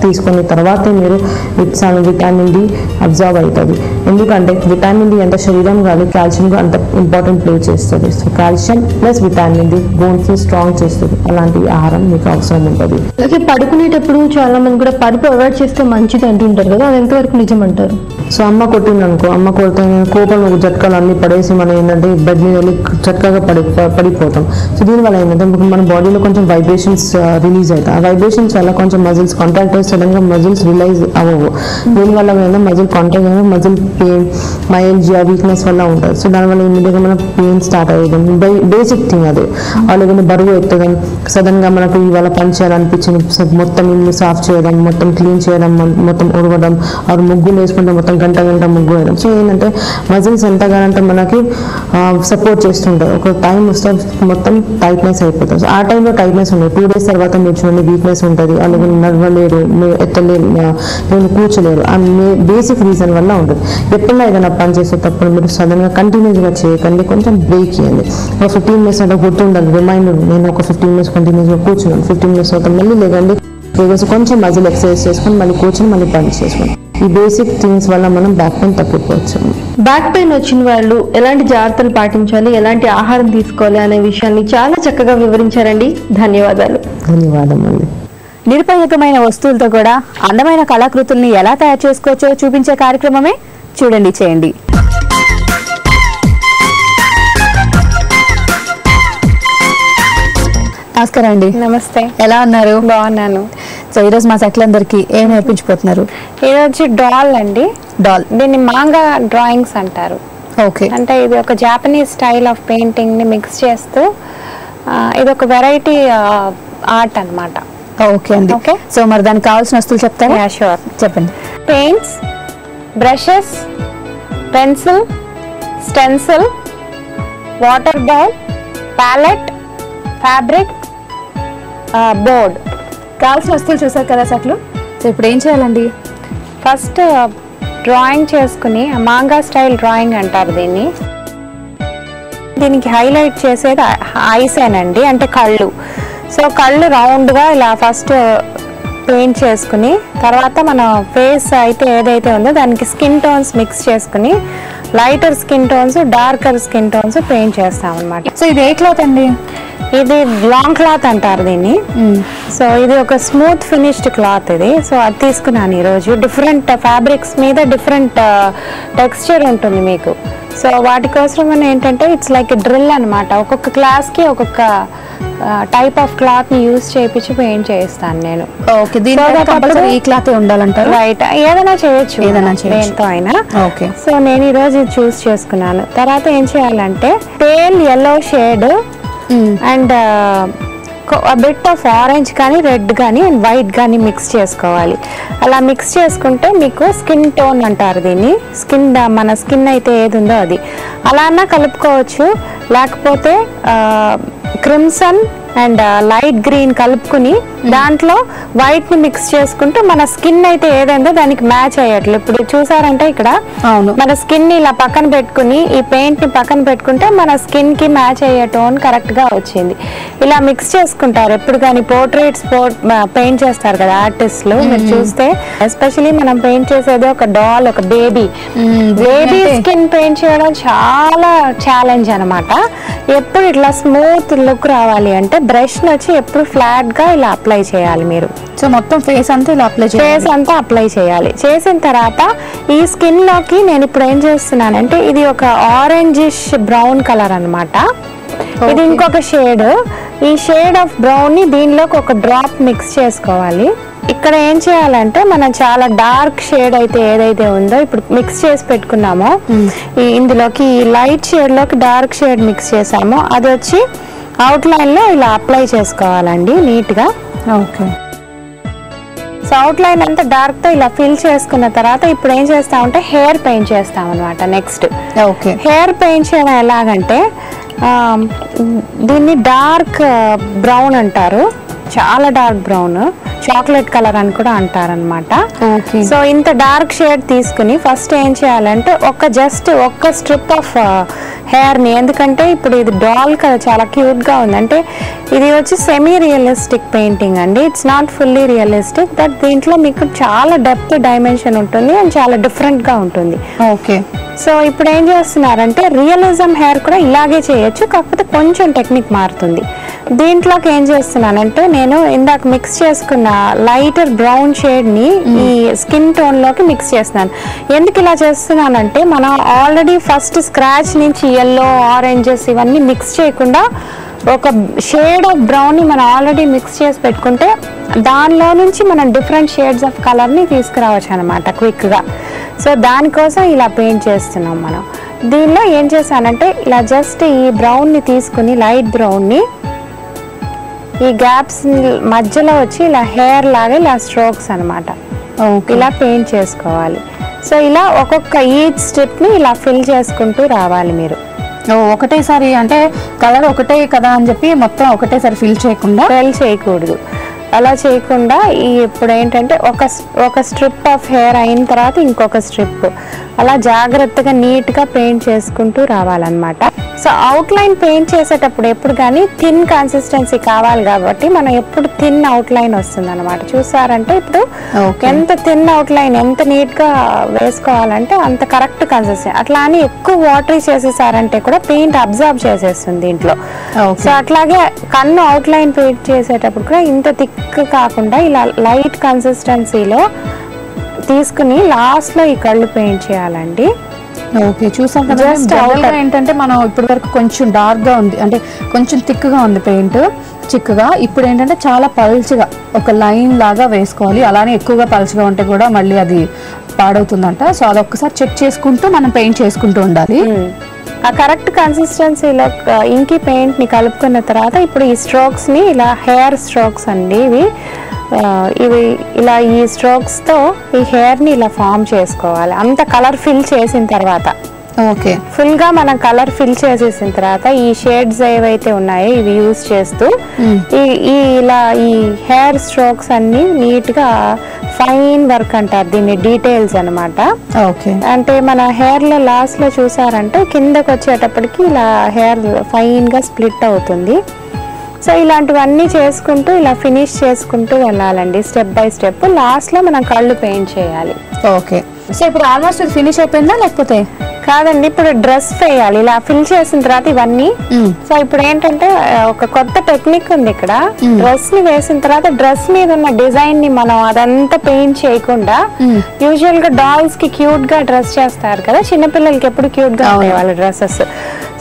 Speaker 4: తీసుకున్న తర్వాతే మీరు విటమిన్ డి అబ్జార్బ్ అవుతుంది. ఎందుకంటే విటమిన్ డి ఎంత శరీరం కానీ కాల్షియంగా అంత ఇంపార్టెంట్ ప్లే చేస్తుంది. So calcium plus vitamin D bones strong చేస్తుంది. అలాంటి ఆహారం మీకు అవసరం ఉంటుంది.
Speaker 3: అలాగే పడుకునేటప్పుడు చాలా మంది కూడా పరుపు అవాయిడ్ చేస్తే మంచిది అంటుంటారు కదా, అది ఎంతవరకు నిజం అంటారు?
Speaker 4: సో అమ్మ కొట్టింది అనుకో, అమ్మ కొడితే కోపంలో జట్కాలు అన్ని పడేసి మనం ఏంటంటే బెడ్ మీద వెళ్ళి చట్కాగా పడిపోతాం. సో దీనివల్ల ఏంటంటే మన బాడీలో కొంచెం వైబ్రేషన్స్ రిలీజ్ అవుతాయి. ఆ వైబ్రేషన్స్ వల్ల కొంచెం మజిల్స్ కాంట్రాక్ట్ అయితే సడన్గా మజిల్స్ రిలైజ్ అవ్వవు. దీనివల్ల ఏంటంటే మజిల్ కాంట్రాక్ట్ అయినా మజిల్ పెయిన్, మైల్జియా, వీక్నెస్ వల్ల ఉంటుంది. సో దానివల్ల ఇమీడియట్గా మన పెయిన్ స్టార్ట్ అయ్యేది. బేసిక్ థింగ్ అది. అలాగే బరువు ఎత్తడం, సడన్గా మనకు ఇవాళ పని చేయాలనిపించింది, మొత్తం ఇల్లు సాఫ్ చేయడం, మొత్తం క్లీన్ చేయడం, మొత్తం ఉడవడం, ఆరు ముగ్గులు వేసుకుంటే మొత్తం గంట ముగ్గు వేయడం. సో ఏంటంటే మజిల్స్ ఎంతగానంటే మనకి సపోర్ట్ చేస్తుంటాయి. ఒక టైం వస్తే మొత్తం టైట్నెస్ అయిపోతుంది. సో ఆ టైంలో టైట్నెస్ ఉండదు. 2 days తర్వాత మీరు చూడండి వీక్నెస్ ఉంటుంది, అలాగే నడవలేరు, మీరు ఎత్తలేరు, నేను కూర్చోలేరు. ఆ బేసిక్ రీజన్ వల్ల ఉంటుంది. ఎప్పుడైనా ఏదైనా పని చేసేటప్పుడు మీరు సడన్గా కంటిన్యూస్గా చేయకండి, కొంచెం బ్రేక్ ఇవ్వండి. ఒక 15 minutes అంటే గుర్తుండాలి, రిమైండర్, నేను ఒక 15 minutes కంటిన్యూస్గా కూర్చున్నాను, 15 minutes తర్వాత మళ్ళీ లేదండి కొంచెం మజిల్ ఎక్సర్సైజ్ చేసుకొని మళ్ళీ కూర్చొని మళ్ళీ పని చేసుకోండి. ఈ బేసిక్ థింగ్స్ వల్ల మనం బ్యాక్ పెయిన్ తగ్గిపోవచ్చు.
Speaker 3: బ్యాక్ పెయిన్ వచ్చిన వాళ్ళు ఎలాంటి జాగ్రత్తలు పాటించాలి, ఎలాంటి ఆహారం తీసుకోవాలి అనే విషయాన్ని చాలా చక్కగా వివరించారండి. ధన్యవాదాలు.
Speaker 4: ధన్యవాదములు.
Speaker 1: నిరుపయోగమైన వస్తువులతో కూడా అందమైన కళాకృతుల్ని ఎలా తయారు చేసుకోవచ్చో చూపించే కార్యక్రమమే చూడండి చేయండి. నమస్కారం అండి.
Speaker 5: నమస్తే.
Speaker 1: ఎలా ఉన్నారు?
Speaker 5: బాగున్నాను.
Speaker 1: సో ఈరోజు మా సెట్లందరికీ ఏం నేర్పించిపోతున్నారు?
Speaker 5: ఈరోజు డాల్ అండి.
Speaker 1: డాల్,
Speaker 5: దీన్ని మాంగా డ్రాయింగ్స్ అంటారు.
Speaker 1: ఓకే.
Speaker 5: అంటే ఇది ఒక జాపనీస్ స్టైల్ ఆఫ్ పెయింటింగ్ ని మిక్స్ చేస్తూ ఇది ఒక వెరైటీ ఆర్ట్ అన్నమాట.
Speaker 1: ఓకే అండి.
Speaker 5: ఓకే.
Speaker 1: సో మరి దానికి కావాల్సిన వస్తువులు చెప్తారా?
Speaker 5: షూర్.
Speaker 1: చెప్పండి.
Speaker 5: Paints, brushes, pencil, stencil, water bowl, palette, fabric, board.
Speaker 1: కావాల్సిన వస్తువులు చూసారు కదా సెట్లు. సో ఇప్పుడు ఏం చేయాలండి?
Speaker 5: ఫస్ట్ డ్రాయింగ్ చేసుకుని, మాంగా స్టైల్ డ్రాయింగ్ అంటారు దీన్ని. దీనికి హైలైట్ చేసేది ఐసేనండి, అంటే కళ్ళు. సో కళ్ళు రౌండ్గా ఇలా ఫస్ట్ పెయింట్ చేసుకుని, తర్వాత మన ఫేస్ అయితే ఏదైతే ఉందో దానికి స్కిన్ టోన్స్ మిక్స్ చేసుకుని, lighter skin tones, darker skin tones paint చేస్తాం అనమాట.
Speaker 1: సో ఇది ఏ క్లాత్ అండి?
Speaker 5: ఇది లాంగ్ క్లాత్ అంటారు దీన్ని. సో ఇది ఒక స్మూత్ ఫినిష్డ్ క్లాత్ ఇది. సో అది తీసుకున్నాను ఈరోజు. డిఫరెంట్ ఫ్యాబ్రిక్స్ మీద డిఫరెంట్ టెక్స్చర్ ఉంటుంది మీకు. సో వాటి కోసం ఏంటంటే ఇట్స్ లైక్ డ్రిల్ అనమాట. ఒక్కొక్క క్లాస్కి ఒక్కొక్క టైప్ ఆఫ్ క్లాత్ ని యూజ్ చేయించి పెయింట్ చేయిస్తాను నేను.
Speaker 1: ఓకే. ఈ క్లాత్ ఉండాలంటారు?
Speaker 5: రైట్. ఏదైనా చేయొచ్చు, దేంతో అయినా.
Speaker 1: ఓకే.
Speaker 5: సో నేను ఈరోజు ఇది చూస్ చేసుకున్నాను. తర్వాత ఏం చేయాలంటే pale yellow shade and bit of orange కానీ, రెడ్ కానీ, అండ్ వైట్ కానీ మిక్స్ చేసుకోవాలి. అలా మిక్స్ చేసుకుంటే మీకు స్కిన్ టోన్ అంటారు దీన్ని. మన స్కిన్ అయితే ఏది ఉందో అది అలా అన్నా కలుపుకోవచ్చు. లేకపోతే క్రిమ్సన్ అండ్ లైట్ గ్రీన్ కలుపుకుని దాంట్లో వైట్ ని మిక్స్ చేసుకుంటూ మన స్కిన్ అయితే ఏదైందో దానికి మ్యాచ్ అయ్యేట్లు. ఇప్పుడు చూసారంటే ఇక్కడ మన స్కిన్ ని ఇలా పక్కన పెట్టుకుని, ఈ పెయింట్ ని పక్కన పెట్టుకుంటే మన స్కిన్ కి మ్యాచ్ అయ్యే టోన్ కరెక్ట్ గా వచ్చింది. ఇలా మిక్స్ చేసుకుంటారు. ఎప్పుడు కానీ పోర్ట్రేట్స్ పెయింట్ చేస్తారు కదా ఆర్టిస్టులు, మీరు చూస్తే ఎస్పెషలీ మనం పెయింట్ చేసేది ఒక డాల్, ఒక బేబీ స్కిన్ పెయింట్ చేయడం చాలా ఛాలెంజ్ అనమాట. ఎప్పుడు ఇట్లా స్మూత్ లుక్ రావాలి అంటే బ్రష్ వచ్చి ఎప్పుడు ఫ్లాట్ గా ఇలా అప్లై చేయాలి మీరు.
Speaker 1: సో మొత్తం ఫేస్ అంతా ఇలా అప్లై చేయాలి.
Speaker 5: ఫేస్ అంతా అప్లై చేయాలి. చేసిన తర్వాత ఈ స్కిన్ లోకి నేను ఇప్పుడు ఏం చేస్తున్నానంటే ఇది ఒక ఆరెంజిష్ బ్రౌన్ కలర్ అన్నమాట. ఇది ఇంకొక షేడ్. ఈ షేడ్ ఆఫ్ బ్రౌన్ ని దీనిలోకి ఒక డ్రాప్ మిక్స్ చేసుకోవాలి. ఇక్కడ ఏం చేయాలంటే మనం చాలా డార్క్ షేడ్ అయితే ఏదైతే ఉందో ఇప్పుడు మిక్స్ చేసి పెట్టుకున్నామో ఇందులోకి లైట్ షేడ్ లోకి డార్క్ షేడ్ మిక్స్ చేసామో అది వచ్చి అవుట్ లైన్ లో ఇలా అప్లై చేసుకోవాలండి నీట్ గా.
Speaker 1: ఓకే.
Speaker 5: సో అవుట్ లైన్ అంతా డార్క్ తో ఇలా ఫిల్ చేసుకున్న తర్వాత ఇప్పుడు ఏం చేస్తామంటే హెయిర్ పెయింట్ చేస్తాం అనమాట. నెక్స్ట్
Speaker 1: ఓకే,
Speaker 5: హెయిర్ పెయింట్ చేయడం ఎలాగంటే దీన్ని డార్క్ బ్రౌన్ అంటారు, చాలా డార్క్ బ్రౌన్, చాక్లెట్ కలర్ అని కూడా అంటారనమాట. సో ఇంత డార్క్ షేడ్ తీసుకుని ఫస్ట్ ఏం చేయాలంటే జస్ట్ ఒక్క స్ట్రిప్ ఆఫ్ హెయిర్ ని, ఎందుకంటే ఇప్పుడు ఇది డాల్ కదా చాలా క్యూట్ గా ఉంది, అంటే ఇది వచ్చి సెమీ రియలిస్టిక్ పెయింటింగ్ అండి, it's not fully realistic. But దీంట్లో మీకు చాలా డెప్త్ డైమెన్షన్ ఉంటుంది అండ్ చాలా డిఫరెంట్ గా ఉంటుంది.
Speaker 1: ఓకే.
Speaker 5: సో ఇప్పుడు ఏం చేస్తున్నారంటే రియలిజం హెయిర్ కూడా ఇలాగే చేయొచ్చు, కాకపోతే కొంచెం టెక్నిక్ మారుతుంది. దీంట్లోకి ఏం చేస్తున్నానంటే నేను ఇందాక మిక్స్ చేసుకున్న లైటర్ బ్రౌన్ షేడ్ ని ఈ స్కిన్ టోన్ లోకి మిక్స్ చేస్తున్నాను. ఎందుకు ఇలా చేస్తున్నానంటే మనం ఆల్రెడీ ఫస్ట్ స్క్రాచ్ నుంచి ఎల్లో, ఆరెంజెస్ ఇవన్నీ మిక్స్ చేయకుండా ఒక షేడ్ ఆఫ్ బ్రౌన్ ని మనం ఆల్రెడీ మిక్స్ చేసి పెట్టుకుంటే దానిలో నుంచి మనం డిఫరెంట్ షేడ్స్ ఆఫ్ కలర్ ని తీసుకురావచ్చు అనమాట క్విక్ గా. సో దానికోసం ఇలా పెయింట్ చేస్తున్నాం మనం. దీనిలో ఏం చేశానంటే ఇలా జస్ట్ ఈ బ్రౌన్ ని తీసుకుని లైట్ బ్రౌన్ ని ఈ గ్యాప్స్ మధ్యలో వచ్చి ఇలా హెయిర్ లాగా ఇలా స్ట్రోక్స్ అనమాట ఇలా పెయింట్ చేసుకోవాలి. సో ఇలా ఒక్కొక్క ఈచ్ స్టెప్ ని ఇలా ఫిల్ చేసుకుంటూ రావాలి మీరు.
Speaker 1: ఒకటేసారి అంటే కలర్ ఒకటే కదా అని చెప్పి మొత్తం ఒకటేసారి ఫిల్ చేయకూడదు.
Speaker 5: అలా చేయకుండా ఇప్పుడు ఏంటంటే ఒక స్ట్రిప్ ఆఫ్ హెయిర్ అయిన తర్వాత ఇంకొక స్ట్రిప్ అలా జాగ్రత్తగా నీట్ గా పెయింట్ చేసుకుంటూ రావాలన్నమాట. సో అవుట్ లైన్ పెయింట్ చేసేటప్పుడు ఎప్పుడు కానీ థిన్ కన్సిస్టెన్సీ కావాలి కాబట్టి మనం ఎప్పుడు థిన్ అవుట్ లైన్ వస్తుంది అనమాట. చూసారంటే ఇప్పుడు ఎంత థిన్ అవుట్ లైన్ ఎంత నీట్ గా వేసుకోవాలంటే అంత కరెక్ట్ కన్సిస్టెన్సీ. అట్లా అని ఎక్కువ వాటరీ చేసేసారంటే కూడా పెయింట్ అబ్జర్వ్ చేసేస్తుంది దీంట్లో. సో అట్లాగే కన్ను అవుట్ లైన్ పెయింట్ చేసేటప్పుడు కూడా ఇంత థిక్ కాకుండా ఇలా లైట్ కన్సిస్టెన్సీలో తీసుకుని లాస్ట్ లో ఈ కళ్ళు పెయింట్ చేయాలండి.
Speaker 1: ఓకే, చూసాం కదా. ఏంటంటే మనం ఇప్పటి వరకు కొంచెం డార్క్ గా ఉంది, అంటే కొంచెం థిక్ గా ఉంది పెయింట్ చిక్కగా. ఇప్పుడు ఏంటంటే చాలా పల్చగా ఒక లైన్ లాగా వేసుకోవాలి. అలానే ఎక్కువగా పల్చగా ఉంటే కూడా మళ్ళీ అది పాడవుతుందంట. సో అదొక్కసారి చెక్ చేసుకుంటూ మనం పెయింట్ చేసుకుంటూ ఉండాలి.
Speaker 5: ఆ కరెక్ట్ కన్సిస్టెన్సీలో ఇంకి పెయింట్ ని కలుపుకున్న తర్వాత ఇప్పుడు ఈ స్ట్రోక్స్ ని ఇలా హెయిర్ స్ట్రోక్స్ అండి ఇవి ఇలా ఈ స్ట్రోక్స్ తో ఈ హెయిర్ ని ఇలా ఫామ్ చేసుకోవాలి. అంత కలర్ ఫిల్ చేసిన తర్వాత
Speaker 1: ఓకే,
Speaker 5: ఫుల్ గా మనం కలర్ ఫిల్ చేసేసిన తర్వాత ఈ షేడ్స్ ఏవైతే ఉన్నాయో ఇవి యూజ్ చేస్తూ ఇలా ఈ హెయిర్ స్ట్రోక్స్ అన్ని నీట్ గా ఫైన్ వర్క్ అంటారు దీన్ని, డీటెయిల్స్ అనమాట.
Speaker 1: ఓకే,
Speaker 5: అంటే మన హెయిర్ లో లాస్ట్ లో చూసారంటే కిందకి వచ్చేటప్పటికి ఇలా హెయిర్ ఫైన్ గా స్ప్లిట్ అవుతుంది. సో ఇలాంటివన్నీ చేసుకుంటూ ఇలా ఫినిష్ చేసుకుంటూ వెళ్ళాలండి స్టెప్ బై స్టెప్. లాస్ట్ లో మనం కళ్ళు పెయింట్ చేయాలి.
Speaker 1: ఓకే. సో ఇప్పుడు ఆల్మోస్ట్ ఇది ఫినిష్ అయిపోయిందా లేకపోతే?
Speaker 5: కాదండి, ఇప్పుడు డ్రెస్ వేయాలి. ఇలా ఫిల్ చేసిన తర్వాత ఇవన్నీ. సో ఇప్పుడు ఏంటంటే ఒక కొత్త టెక్నిక్ ఉంది ఇక్కడ. డ్రెస్ ని వేసిన తర్వాత డ్రెస్ మీద ఉన్న డిజైన్ ని మనం అదంతా పెయింట్ చేయకుండా, యూజువల్ గా డాల్స్ కి క్యూట్ గా డ్రెస్ చేస్తారు కదా, చిన్నపిల్లలకి ఎప్పుడు క్యూట్ గా ఉంటాయి వాళ్ళ డ్రెస్సెస్.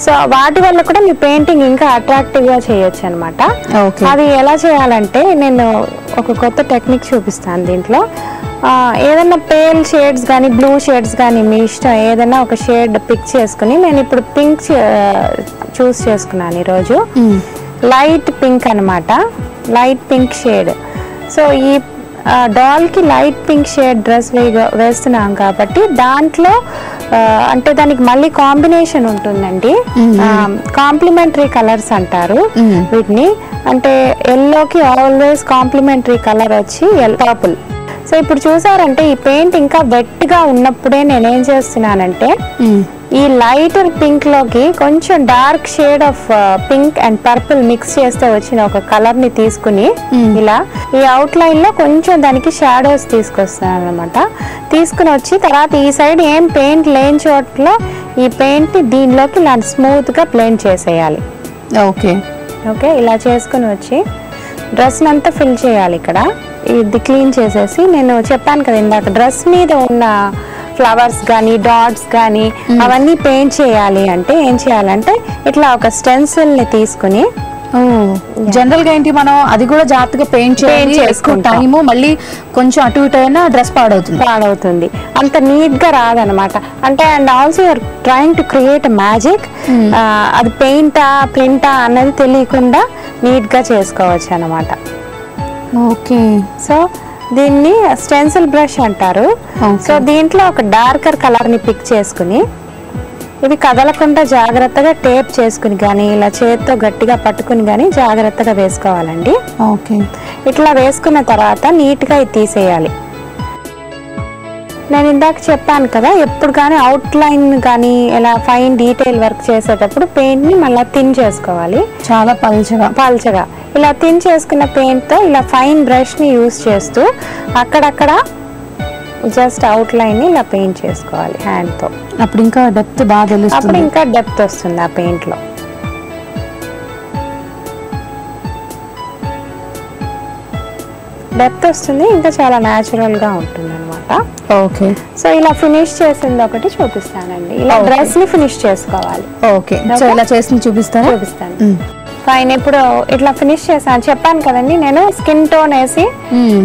Speaker 5: సో వాటి వల్ల కూడా మీ పెయింటింగ్ ఇంకా అట్రాక్టివ్ గా చేయొచ్చు అనమాట. అది ఎలా చేయాలంటే నేను ఒక కొత్త టెక్నిక్ చూపిస్తాను దీంట్లో. ఏదైనా పేల్ షేడ్స్ కానీ బ్లూ షేడ్స్ కానీ మీ ఇష్టం ఏదైనా ఒక షేడ్ పిక్ చేసుకుని, నేను ఇప్పుడు పింక్ చూస్ చేసుకున్నాను ఈరోజు. లైట్ పింక్ అనమాట, లైట్ పింక్ షేడ్. సో ఈ డాల్ కి లైట్ పింక్ షేడ్ డ్రెస్ వేస్తున్నాం కాబట్టి దాంట్లో అంటే దానికి మళ్ళీ కాంబినేషన్ ఉంటుందండి. కాంప్లిమెంటరీ కలర్స్ అంటారు వీటిని. అంటే ఎల్లోకి ఆల్వేస్ కాంప్లిమెంటరీ కలర్ వచ్చి పర్పుల్. సో ఇప్పుడు చూసారంటే ఈ పెయింట్ ఇంకా వెట్ గా ఉన్నప్పుడే నేనేం చేస్తున్నానంటే ఈ లైటర్ పింక్ లోకి కొంచెం dark shade of pink and purple mix చేస్తే వచ్చిన ఒక కలర్ ని తీసుకుని ఇలా ఈ అవుట్ లైన్ లో కొంచెం దానికి షాడోస్ తీసుకొస్తున్నాను అనమాట. తీసుకుని వచ్చి తర్వాత ఈ సైడ్ ఏం పెయింట్ లేని చోట్ల ఈ పెయింట్ ని దీనిలోకి ఇలా స్మూత్ గా బ్లెండ్ చేసేయాలి.
Speaker 1: ఓకే.
Speaker 5: ఓకే, ఇలా చేసుకుని వచ్చి డ్రెస్ని అంతా ఫిల్ చేయాలి. ఇక్కడ ఇది క్లీన్ చేసేసి, నేను చెప్పాను కదా ఇందాక డ్రెస్ మీద ఉన్న ఫ్లవర్స్ కానీ డాట్స్ కానీ అవన్నీ పెయింట్ చేయాలి అంటే ఏం చేయాలంటే ఇట్లా ఒక స్టెన్సిల్ని తీసుకుని,
Speaker 1: జనరల్ గా ఏంటి మనం అది కూడా జాగ్రత్తగా పెయింట్ చేయాలి, ఎక్కువ టైము మళ్ళీ కొంచెం అటు ఇటు అయినా డ్రెస్
Speaker 5: పాడవుతుంది, అంత నీట్ గా రాదనమాట. అంటే and also you're trying to create magic. అది పెయింటా ప్రింటా అన్నది తెలియకుండా నీట్ గా చేసుకోవచ్చు అనమాట.
Speaker 1: ఓకే,
Speaker 5: సో దీన్ని స్టెన్సిల్ బ్రష్ అంటారు. సో దీంట్లో ఒక డార్కర్ కలర్ ని పిక్ చేసుకుని ఇవి కదలకుండా జాగ్రత్తగా టేప్ చేసుకుని కానీ ఇలా చేతితో గట్టిగా పట్టుకుని కానీ జాగ్రత్తగా వేసుకోవాలండి.
Speaker 1: ఓకే,
Speaker 5: ఇట్లా వేసుకున్న తర్వాత నీట్గా ఇది తీసేయాలి. నేను ఇందాక చెప్పాను కదా, ఎప్పుడు కానీ అవుట్లైన్ కానీ ఇలా ఫైన్ డీటెయిల్ వర్క్ చేసేటప్పుడు పెయింట్ని మళ్ళీ థిన్ చేసుకోవాలి, చాలా పల్చగా. ఇలా థిన్ చేసుకున్న పెయింట్తో ఇలా ఫైన్ బ్రష్ని యూజ్ చేస్తూ అక్కడక్కడ జస్ట్ అవుట్లైన్ని ఇలా పెయింట్ చేసుకోవాలి హ్యాండ్తో.
Speaker 1: అప్పుడు ఇంకా డెప్త్ బాగా తెలుస్తుంది,
Speaker 5: అప్పుడు ఇంకా డెప్త్ వస్తుంది ఆ పెయింట్లో. డెప్త్ వస్తుంది, ఇంకా చాలా న్యాచురల్గా ఉంటుంది అనమాట.
Speaker 1: ఓకే,
Speaker 5: సో ఇలా ఫినిష్ చేసింది ఒకటి చూపిస్తానండి. ఇలా డ్రెస్ ని ఫినిష్ చేసుకోవాలి.
Speaker 1: ఓకే, సో ఇలా చేసి చూపిస్తాను.
Speaker 5: ఫైన్, ఇప్పుడు ఇట్లా ఫినిష్ చేశాను చెప్పాను కదండి నేను, స్కిన్ టోన్ వేసి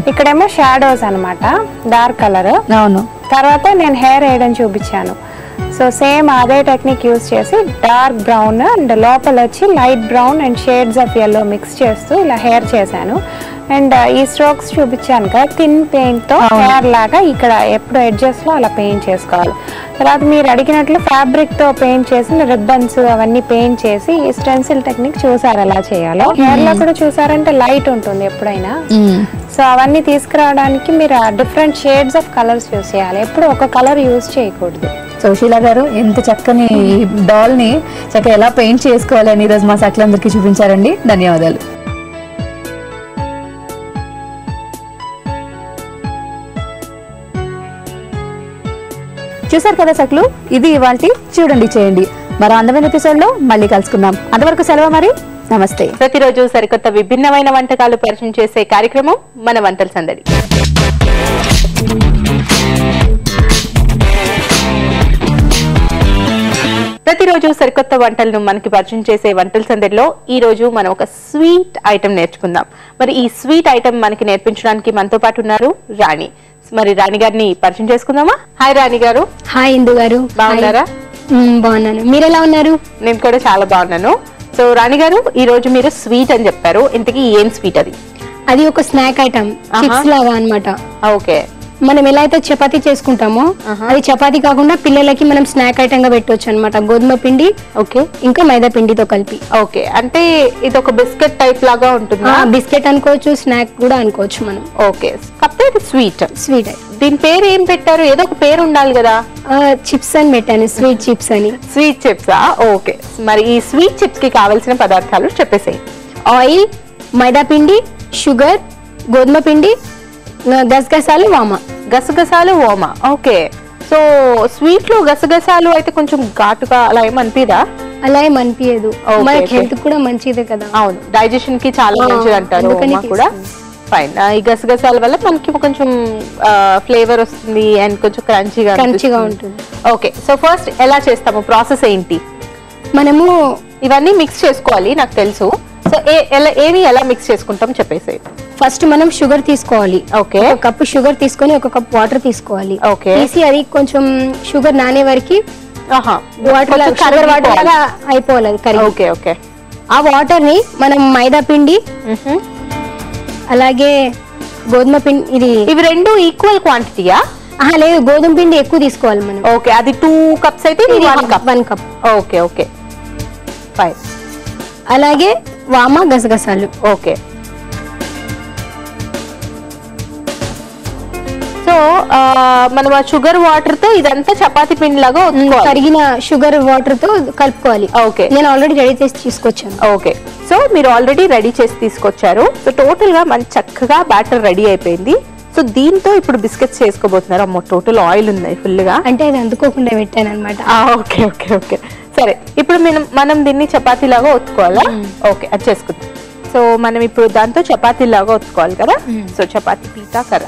Speaker 5: ఇక్కడేమో షాడోస్ అనమాట డార్క్ కలర్.
Speaker 1: అవును,
Speaker 5: తర్వాత నేను హెయిర్ వేయడం చూపించాను. సో సేమ్ అదే టెక్నిక్ యూజ్ చేసి డార్క్ బ్రౌన్ అండ్ లోపల వచ్చి light brown and shades of yellow mix చేస్తూ ఇలా హెయిర్ చేశాను. అండ్ ఈ స్ట్రోక్స్ చూపించాను కదా థిన్ పెయింట్తో హెయిర్ లాగా ఇక్కడ ఎప్పుడు ఎడ్జెస్లో అలా పెయింట్ చేసుకోవాలి. తర్వాత మీరు అడిగినట్లు ఫ్యాబ్రిక్తో పెయింట్ చేసిన రిబ్బన్స్ అవన్నీ పెయింట్ చేసి ఈ స్టెన్సిల్ టెక్నిక్ చూసారు ఎలా చేయాలో. హెయిర్లో కూడా చూసారంటే లైట్ ఉంటుంది ఎప్పుడైనా. సో అవన్నీ తీసుకురావడానికి మీరు different shades of colours use చేయాలి, ఎప్పుడు ఒక కలర్ యూజ్ చేయకూడదు.
Speaker 1: సో షీలా గారు ఎంత చక్కని డాల్ ని చక్కగా ఎలా పెయింట్ చేసుకోవాలని ఈరోజు మా సకలందరికీ చూపించారండి. ధన్యవాదాలు. చూసారు కదా సక్లు, ఇది ఇవాల్టి చూడండి చేయండి. మరో అందమైన ఎపిసోడ్ లో మళ్ళీ కలుసుకుందాం. అంతవరకు సెలవు మరి, నమస్తే.
Speaker 6: ప్రతిరోజు సరికొత్త విభిన్నమైన వంటకాలు పరిచయం చేసే కార్యక్రమం మన వంటల సందడి. ప్రతిరోజు సరికొత్త వంటలను మనకి పరిచయం చేసే వంటల సందడిలో ఈ రోజు మనం ఒక స్వీట్ ఐటమ్ నేర్చుకుందాం. మరి ఈ స్వీట్ ఐటమ్ మనకి నేర్పించడానికి మనతో పాటు ఉన్నారు రాణి. మరి రాణి గారిని పరిచయం చేసుకుందామా? హాయ్ రాణి గారు.
Speaker 7: హాయ్ ఇందు గారు.
Speaker 6: బాగున్నారా?
Speaker 7: బాగున్నాను, మీరు ఎలా ఉన్నారు?
Speaker 6: నేను కూడా చాలా బాగున్నాను. సో రాణి గారు, ఈ రోజు మీరు స్వీట్ అని చెప్పారు, ఇంతకీ ఏం స్వీట్ అది?
Speaker 7: అది ఒక స్నాక్ ఐటమ్, చిప్స్ లాగా అన్నమాట.
Speaker 6: ఓకే,
Speaker 7: మనం ఎలా అయితే చపాతీ చేసుకుంటామో అది చపాతీ కాకుండా పిల్లలకి మనం స్నాక్ ఐటమ్ గా పెట్టవచ్చు అన్నమాట. గోధుమ పిండి
Speaker 6: ఓకే
Speaker 7: ఇంకా మైదా పిండితో కలిపి.
Speaker 6: ఓకే, అంటే ఇది ఒక బిస్కెట్ టైప్ లాగా ఉంటుంది.
Speaker 7: బిస్కెట్ అనుకోవచ్చు, స్నాక్ కూడా అనుకోవచ్చు మనం.
Speaker 6: ఓకే, కాకపోతే ఇది స్వీట్.
Speaker 7: స్వీట్
Speaker 6: దీని పేరు ఏం పెట్టారు? ఏదో ఒక పేరు ఉండాలి కదా.
Speaker 7: చిప్స్ అని పెట్టాను, స్వీట్ చిప్స్ అని.
Speaker 6: స్వీట్ చిప్సా? ఓకే, మరి ఈ స్వీట్ చిప్స్ కి కావాల్సిన పదార్థాలు చెప్పేసేయి.
Speaker 7: ఆయిల్, మైదా పిండి, షుగర్, గోధుమ పిండి, గసగసాలు, వామ.
Speaker 6: గసగసాలు, ఓమా. ఓకే, సో స్వీట్ లో గసగసాలు అయితే కొంచెం ఘాటుగా అలా ఏమనిపిదా?
Speaker 7: అలా ఏం అనిపించదు, మనకి హెల్త్ కూడా మంచిదే కదా.
Speaker 6: అవును, డైజెషన్ కి చాలా మంచిది అంటారు కూడా. ఫైన్, ఈ గసగసాల వల్ల మనకి కొంచెం ఫ్లేవర్ వస్తుంది అండ్ కొంచెం క్రంచీగా
Speaker 7: ఉంటుంది.
Speaker 6: ఓకే, సో ఫస్ట్ ఎలా చేస్తాము, ప్రాసెస్ ఏంటి?
Speaker 7: మనము
Speaker 6: ఇవన్నీ మిక్స్ చేసుకోవాలి నాకు తెలుసు. సో ఏవి ఎలా మిక్స్ చేసుకుంటాం చెప్పేసి.
Speaker 7: ఫస్ట్ మనం షుగర్ తీసుకోవాలి.
Speaker 6: ఓకే,
Speaker 7: ఒక కప్పు షుగర్ తీసుకొని ఒక కప్ వాటర్ తీసుకోవాలి.
Speaker 6: ఓకే,
Speaker 7: తీసి అది కొంచెం షుగర్ నానే వరకు
Speaker 6: వాటర్
Speaker 7: లాగా అయిపోవాలి అది కరిగి.
Speaker 6: ఓకే ఓకే,
Speaker 7: ఆ వాటర్ ని మనం మైదా పిండి అలాగే గోధుమ పిండి,
Speaker 6: ఇవి రెండు ఈక్వల్ క్వాంటిటీయా?
Speaker 7: లేదు, గోధుమ పిండి ఎక్కువ తీసుకోవాలి మనం.
Speaker 6: ఓకే, అది 2 కప్స్ అయితే
Speaker 7: 1 కప్.
Speaker 6: Okay okay fine.
Speaker 7: అలాగే వామ, గసగసాలు.
Speaker 6: ఓకే, సో మనం ఆ షుగర్ వాటర్ తో ఇదంతా చపాతీ పిండి లాగా
Speaker 7: కరిగిన షుగర్ వాటర్ తో కలుపుకోవాలి.
Speaker 6: ఓకే,
Speaker 7: నేను ఆల్రెడీ రెడీ చేసి తీసుకొచ్చాను.
Speaker 6: ఓకే, సో మీరు ఆల్రెడీ రెడీ చేసి తీసుకొచ్చారు. సో టోటల్ గా మంచి చక్కగా బ్యాటర్ రెడీ అయిపోయింది. సో దీంతో ఇప్పుడు బిస్కెట్స్ చేసుకోబోతున్నారు. అమ్మో టోటల్ ఆయిల్ ఉంది ఫుల్ గా.
Speaker 7: అంటే అది అందుకోకుండా పెట్టాను అనమాట.
Speaker 6: ఓకే ఓకే ఓకే సరే. ఇప్పుడు మనం దీన్ని చపాతీ లాగా ఒత్తుకోవాలా? ఓకే అది చేసుకుందాం. సో మనం ఇప్పుడు దాంతో చపాతీ లాగా ఒత్తుకోవాలి కదా. సో చపాతీ పీతా కర్ర.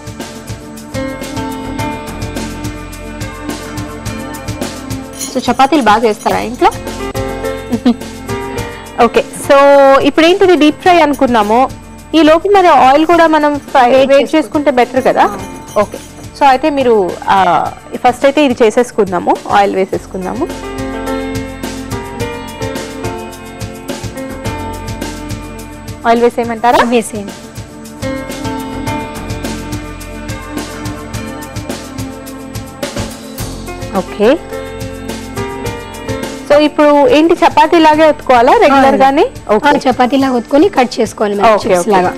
Speaker 6: సో చపాతీలు బాగా చేస్తారా ఇంట్లో? ఓకే సో ఇప్పుడు ఏంటిది డీప్ ఫ్రై అనుకున్నాము. ఈ లోపు మరి ఆయిల్ కూడా మనం వేట్ చేసుకుంటే బెటర్ కదా. ఓకే సో అయితే మీరు ఫస్ట్ అయితే ఇది చేసేసుకుందాము, ఆయిల్ వేసేసుకుందాము. ఆయిల్ వేసేయమంటారా?
Speaker 7: వేసేయండి.
Speaker 6: ఓకే సో ఇప్పుడు ఏంటి చపాతీ లాగే ఒత్తుకోవాలా రెగ్యులర్ గానే?
Speaker 7: చపాతీ లాగా ఒత్తుకొని కట్ చేసుకోవాలి చిప్స్ లాగా.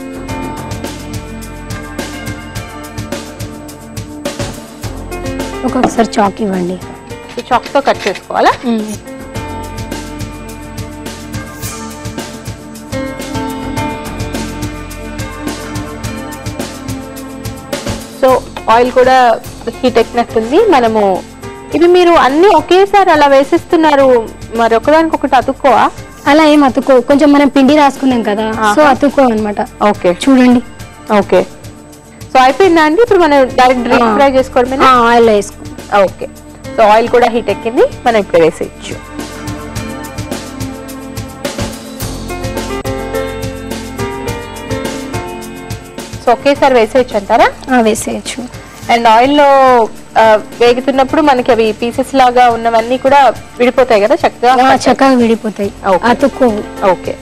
Speaker 7: ఒక్కొక్కసారి చాక్ ఇవ్వండి.
Speaker 6: చాక్ తో కట్ చేసుకోవాలా? సో ఆయిల్ కూడా హీట్ ఎక్కినట్టుంది. మనము ఇవి మీరు అన్ని ఒకేసారి అలా వేసిస్తున్నారు, మరి ఒకదానికి ఒకటి అతుక్కోవా?
Speaker 7: అలా ఏం అతుక్కో, కొంచెం మనం పిండి రాసుకున్నాం కదా సో అతుక్కో అనమాట.
Speaker 6: ఓకే
Speaker 7: చూడండి.
Speaker 6: ఓకే సో అయిపోయిందా అండి? ఇప్పుడు మనం డైరెక్ట్ డీప్ ఫ్రై చేసుకోవడమే.
Speaker 7: ఆయిల్ వేసుకో.
Speaker 6: ఓకే సో ఆయిల్ కూడా హీట్ ఎక్కింది, మనం ఇప్పుడు వేసేయచ్చు. సో ఒకేసారి వేసేయచ్చు అంటారా?
Speaker 7: వేసేయచ్చు.
Speaker 6: అండ్ ఆయిల్ లో వేగుతున్నప్పుడు మనకి అవి పీసెస్ లాగా ఉన్నవన్నీ కూడా విడిపోతాయి కదా
Speaker 7: చక్కగా విడిపోతాయి, అతుక్కోవు.
Speaker 6: ఓకే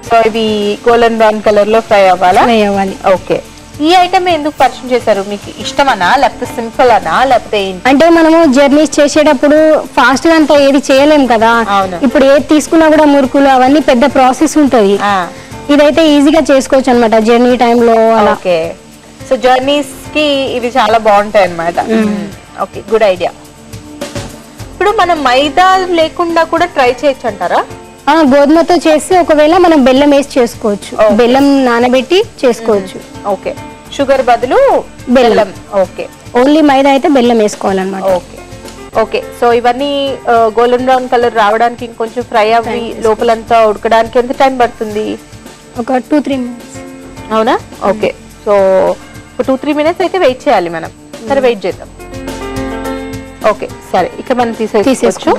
Speaker 6: సో ఇవి గోల్డెన్ బ్రౌన్ కలర్ లో ఫ్రై అవ్వాలా?
Speaker 7: ఫ్రై అవ్వాలి.
Speaker 6: ఓకే ఈ ఐటమ్ ఎందుకు పరిచయం చేశారు? మీకు ఇష్టమనా లేకపోతే సింపుల్ అనా లేకపోతే
Speaker 7: అంటే మనము జర్నీస్ చేసేటప్పుడు ఫాస్ట్ గా అంతా ఏది చేయలేం కదా. ఇప్పుడు ఏది తీసుకున్నా కూడా మురుకులు అవన్నీ పెద్ద ప్రాసెస్ ఉంటది. ఇదైతే ఈజీగా చేసుకోవచ్చు అనమాట జర్నీ టైంలో.
Speaker 6: ఓకే సో జర్నీస్ కి ఇవి చాలా బాగుంటాయి అన్నమాట. Okay good idea. ఇప్పుడు మనం మైదా లేకుండా కూడా ట్రై చేయొచ్చు అంటారా?
Speaker 7: గోధుమతో చేస్తే ఒకవేళ మనం బెల్లం వేసి చేసుకోవచ్చు, బెల్లం నానబెట్టి చేసుకోవచ్చు.
Speaker 6: ఓకే షుగర్ బదులు బెల్లం. ఓకే
Speaker 7: ఓన్లీ మైదా అయితే బెల్లం వేసుకోవాలన్నమాట.
Speaker 6: ఓకే ఓకే సో ఇవన్నీ గోల్డెన్ బ్రౌన్ కలర్ రావడానికి ఇంకొంచెం ఫ్రై అవ్వి లోపలంతా ఉడకడానికి ఎంత టైం పడుతుంది?
Speaker 7: ఒక 2-3 minutes.
Speaker 6: అవునా? ఓకే సో 2-3 minutes అయితే వెయిట్ చేయాలి మనం. సరే వెయిట్ చేద్దాం. ఓకే సరే ఇక మనం తీసేసుకోవచ్చు.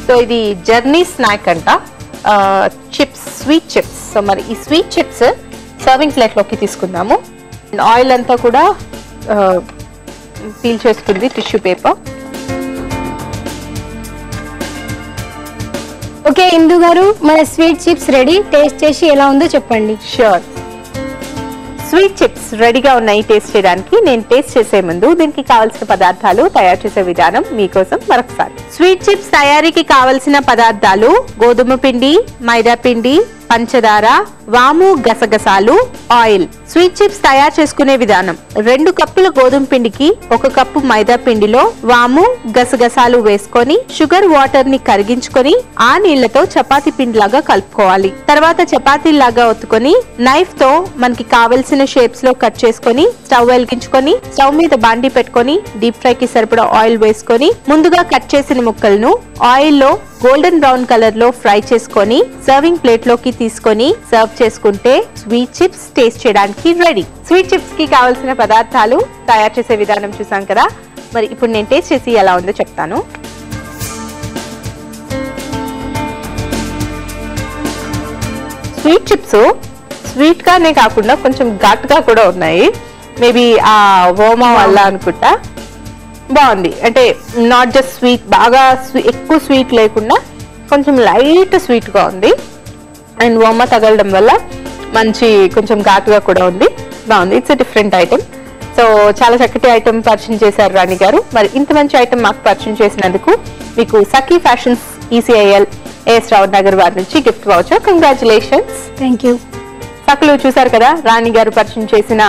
Speaker 6: సో ఇది జర్నీ స్నాక్ అంట, చిప్స్, స్వీట్ చిప్స్. సో మరి ఈ స్వీట్ చిప్స్ సర్వింగ్ ప్లేట్ లోకి తీసుకుందాము. ఆయిల్ అంతా కూడా పీల్ చేసుకుంది టిష్యూ పేపర్.
Speaker 7: ఓకే ఇందు గారు, మన స్వీట్ చిప్స్ రెడీ. టేస్ట్ చేసి ఎలా ఉందో చెప్పండి.
Speaker 6: షూర్. స్వీట్ చిప్స్ రెడీగా ఉన్నాయి టేస్ట్ చేయడానికి. నేను టేస్ట్ చేసే ముందు దీనికి కావాల్సిన పదార్థాలు, తయారు చేసే విధానం మీకోసం మరొకసారి. స్వీట్ చిప్స్ తయారీకి కావలసిన పదార్థాలు: గోధుమ పిండి, మైదా పిండి, పంచదార, వాము, గసగసాలు, ఆయిల్. స్వీట్ చిప్స్ తయారు చేసుకునే విధానం: 2 కప్పుల గోధుమ పిండికి 1 కప్పు మైదా పిండిలో వాము, గసగసాలు వేసుకొని షుగర్ వాటర్ ని కరిగించుకొని ఆ నీళ్లతో చపాతీ పిండి లాగా కలుపుకోవాలి. తర్వాత చపాతీలాగా ఒత్తుకొని నైఫ్ తో మనకి కావలసిన షేప్స్ లో కట్ చేసుకొని స్టవ్ వెలిగించుకొని స్టవ్ మీద బాండి పెట్టుకొని డీప్ ఫ్రై కి సరిపడా ఆయిల్ వేసుకొని ముందుగా కట్ చేసిన ముక్కలను ఆయిల్ లో గోల్డెన్ బ్రౌన్ కలర్ లో ఫ్రై చేసుకొని సర్వింగ్ ప్లేట్ లోకి తీసుకొని సర్వ్ చేసుకుంటే స్వీట్ చిప్స్ టేస్ట్ చేయడానికి రెడీ. స్వీట్ చిప్స్ కి కావాల్సిన పదార్థాలు, తయారు చేసే విధానం చూసాం కదా. మరి ఇప్పుడు నేను టేస్ట్ చేసి ఎలా ఉందో చెప్తాను. స్వీట్ చిప్స్ స్వీట్ గానే కాకుండా కొంచెం ఘాటుగా కూడా ఉన్నాయి. మేబీ ఆ ఓమా వల్ల అనుకుంటా. బాగుంది. అంటే నాట్ జస్ట్ స్వీట్, బాగా ఎక్కువ స్వీట్ లేకుండా కొంచెం లైట్ స్వీట్ గా ఉంది. అండ్ ఓమా తగలడం వల్ల మంచి కొంచెం ఘాటుగా కూడా ఉంది. బాగుంది. It's a different item. So చాలా చక్కటి ఐటమ్ పరిచయం చేశారు రాణి గారు. మరి ఇంత మంచి ఐటమ్ మాకు పరిచయం చేసినందుకు మీకు Sakhi fashions ECIL AS Rao Nagar వారి నుంచి gift voucher. Congratulations.
Speaker 7: Thank you.
Speaker 6: సఖులు చూసారు కదా రాణి గారు పరిచయం చేసిన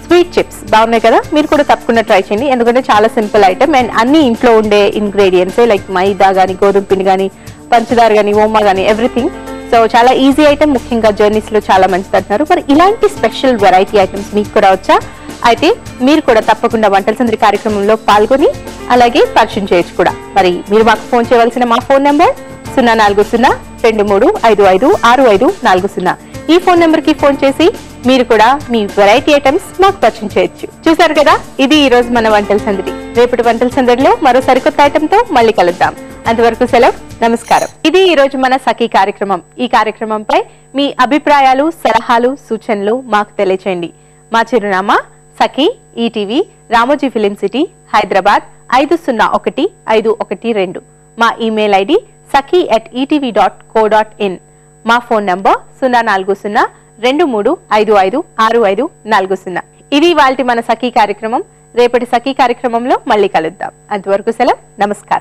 Speaker 6: స్వీట్ చిప్స్. బాగున్నాయి కదా. మీరు కూడా తప్పకుండా ట్రై చేయండి. ఎందుకంటే చాలా సింపుల్ ఐటమ్ అండ్ అన్ని ఇంట్లో ఉండే ఇంగ్రీడియంట్స్ లైక్ మైదా కానీ, గోధుమ పిండి కానీ, పంచదార కానీ, ఓమా కానీ, ఎవ్రీథింగ్. సో చాలా ఈజీ ఐటమ్, ముఖ్యంగా జర్నీస్ లో చాలా మంచిది అంటున్నారు. మరి ఇలాంటి స్పెషల్ వెరైటీ ఐటమ్స్ మీకు కూడా వచ్చా? అయితే మీరు కూడా తప్పకుండా వంటల సందడి కార్యక్రమంలో పాల్గొని అలాగే పరిచయం చేయొచ్చు కూడా. మరి మీరు మాకు ఫోన్ చేయవలసిన మా ఫోన్ నెంబర్ 040-2355-6540. ఈ ఫోన్ నెంబర్ కి ఫోన్ చేసి మీరు కూడా మీ వెరైటీ ఐటమ్స్ మాకు పరిచయం చేయొచ్చు. చూసారు కదా, ఇది ఈ రోజు మన వంటల సందడి. రేపటి వంటల సందడిలో మరో సరికొత్త ఐటమ్ తో మళ్ళీ కలుద్దాం. అంతవరకు సెలవు, నమస్కారం. ఇది ఈ రోజు మన సఖీ కార్యక్రమం. ఈ కార్యక్రమంపై మీ అభిప్రాయాలు, సలహాలు, సూచనలు మాకు తెలియచేయండి. మా చిరునామా Sakhi, ETV, Ramoji film city, Hyderabad 501512. మా ఇమెయిల్ ఐడి sakhi@etv.co.in. మా ఫోన్ నంబర్ 040-2355-6540. ఇది ఇవాల్టి మన సఖీ కార్యక్రమం. రేపటి సఖీ కార్యక్రమంలో మళ్ళీ కలుద్దాం. అంతవరకు సెలవు, నమస్కారం.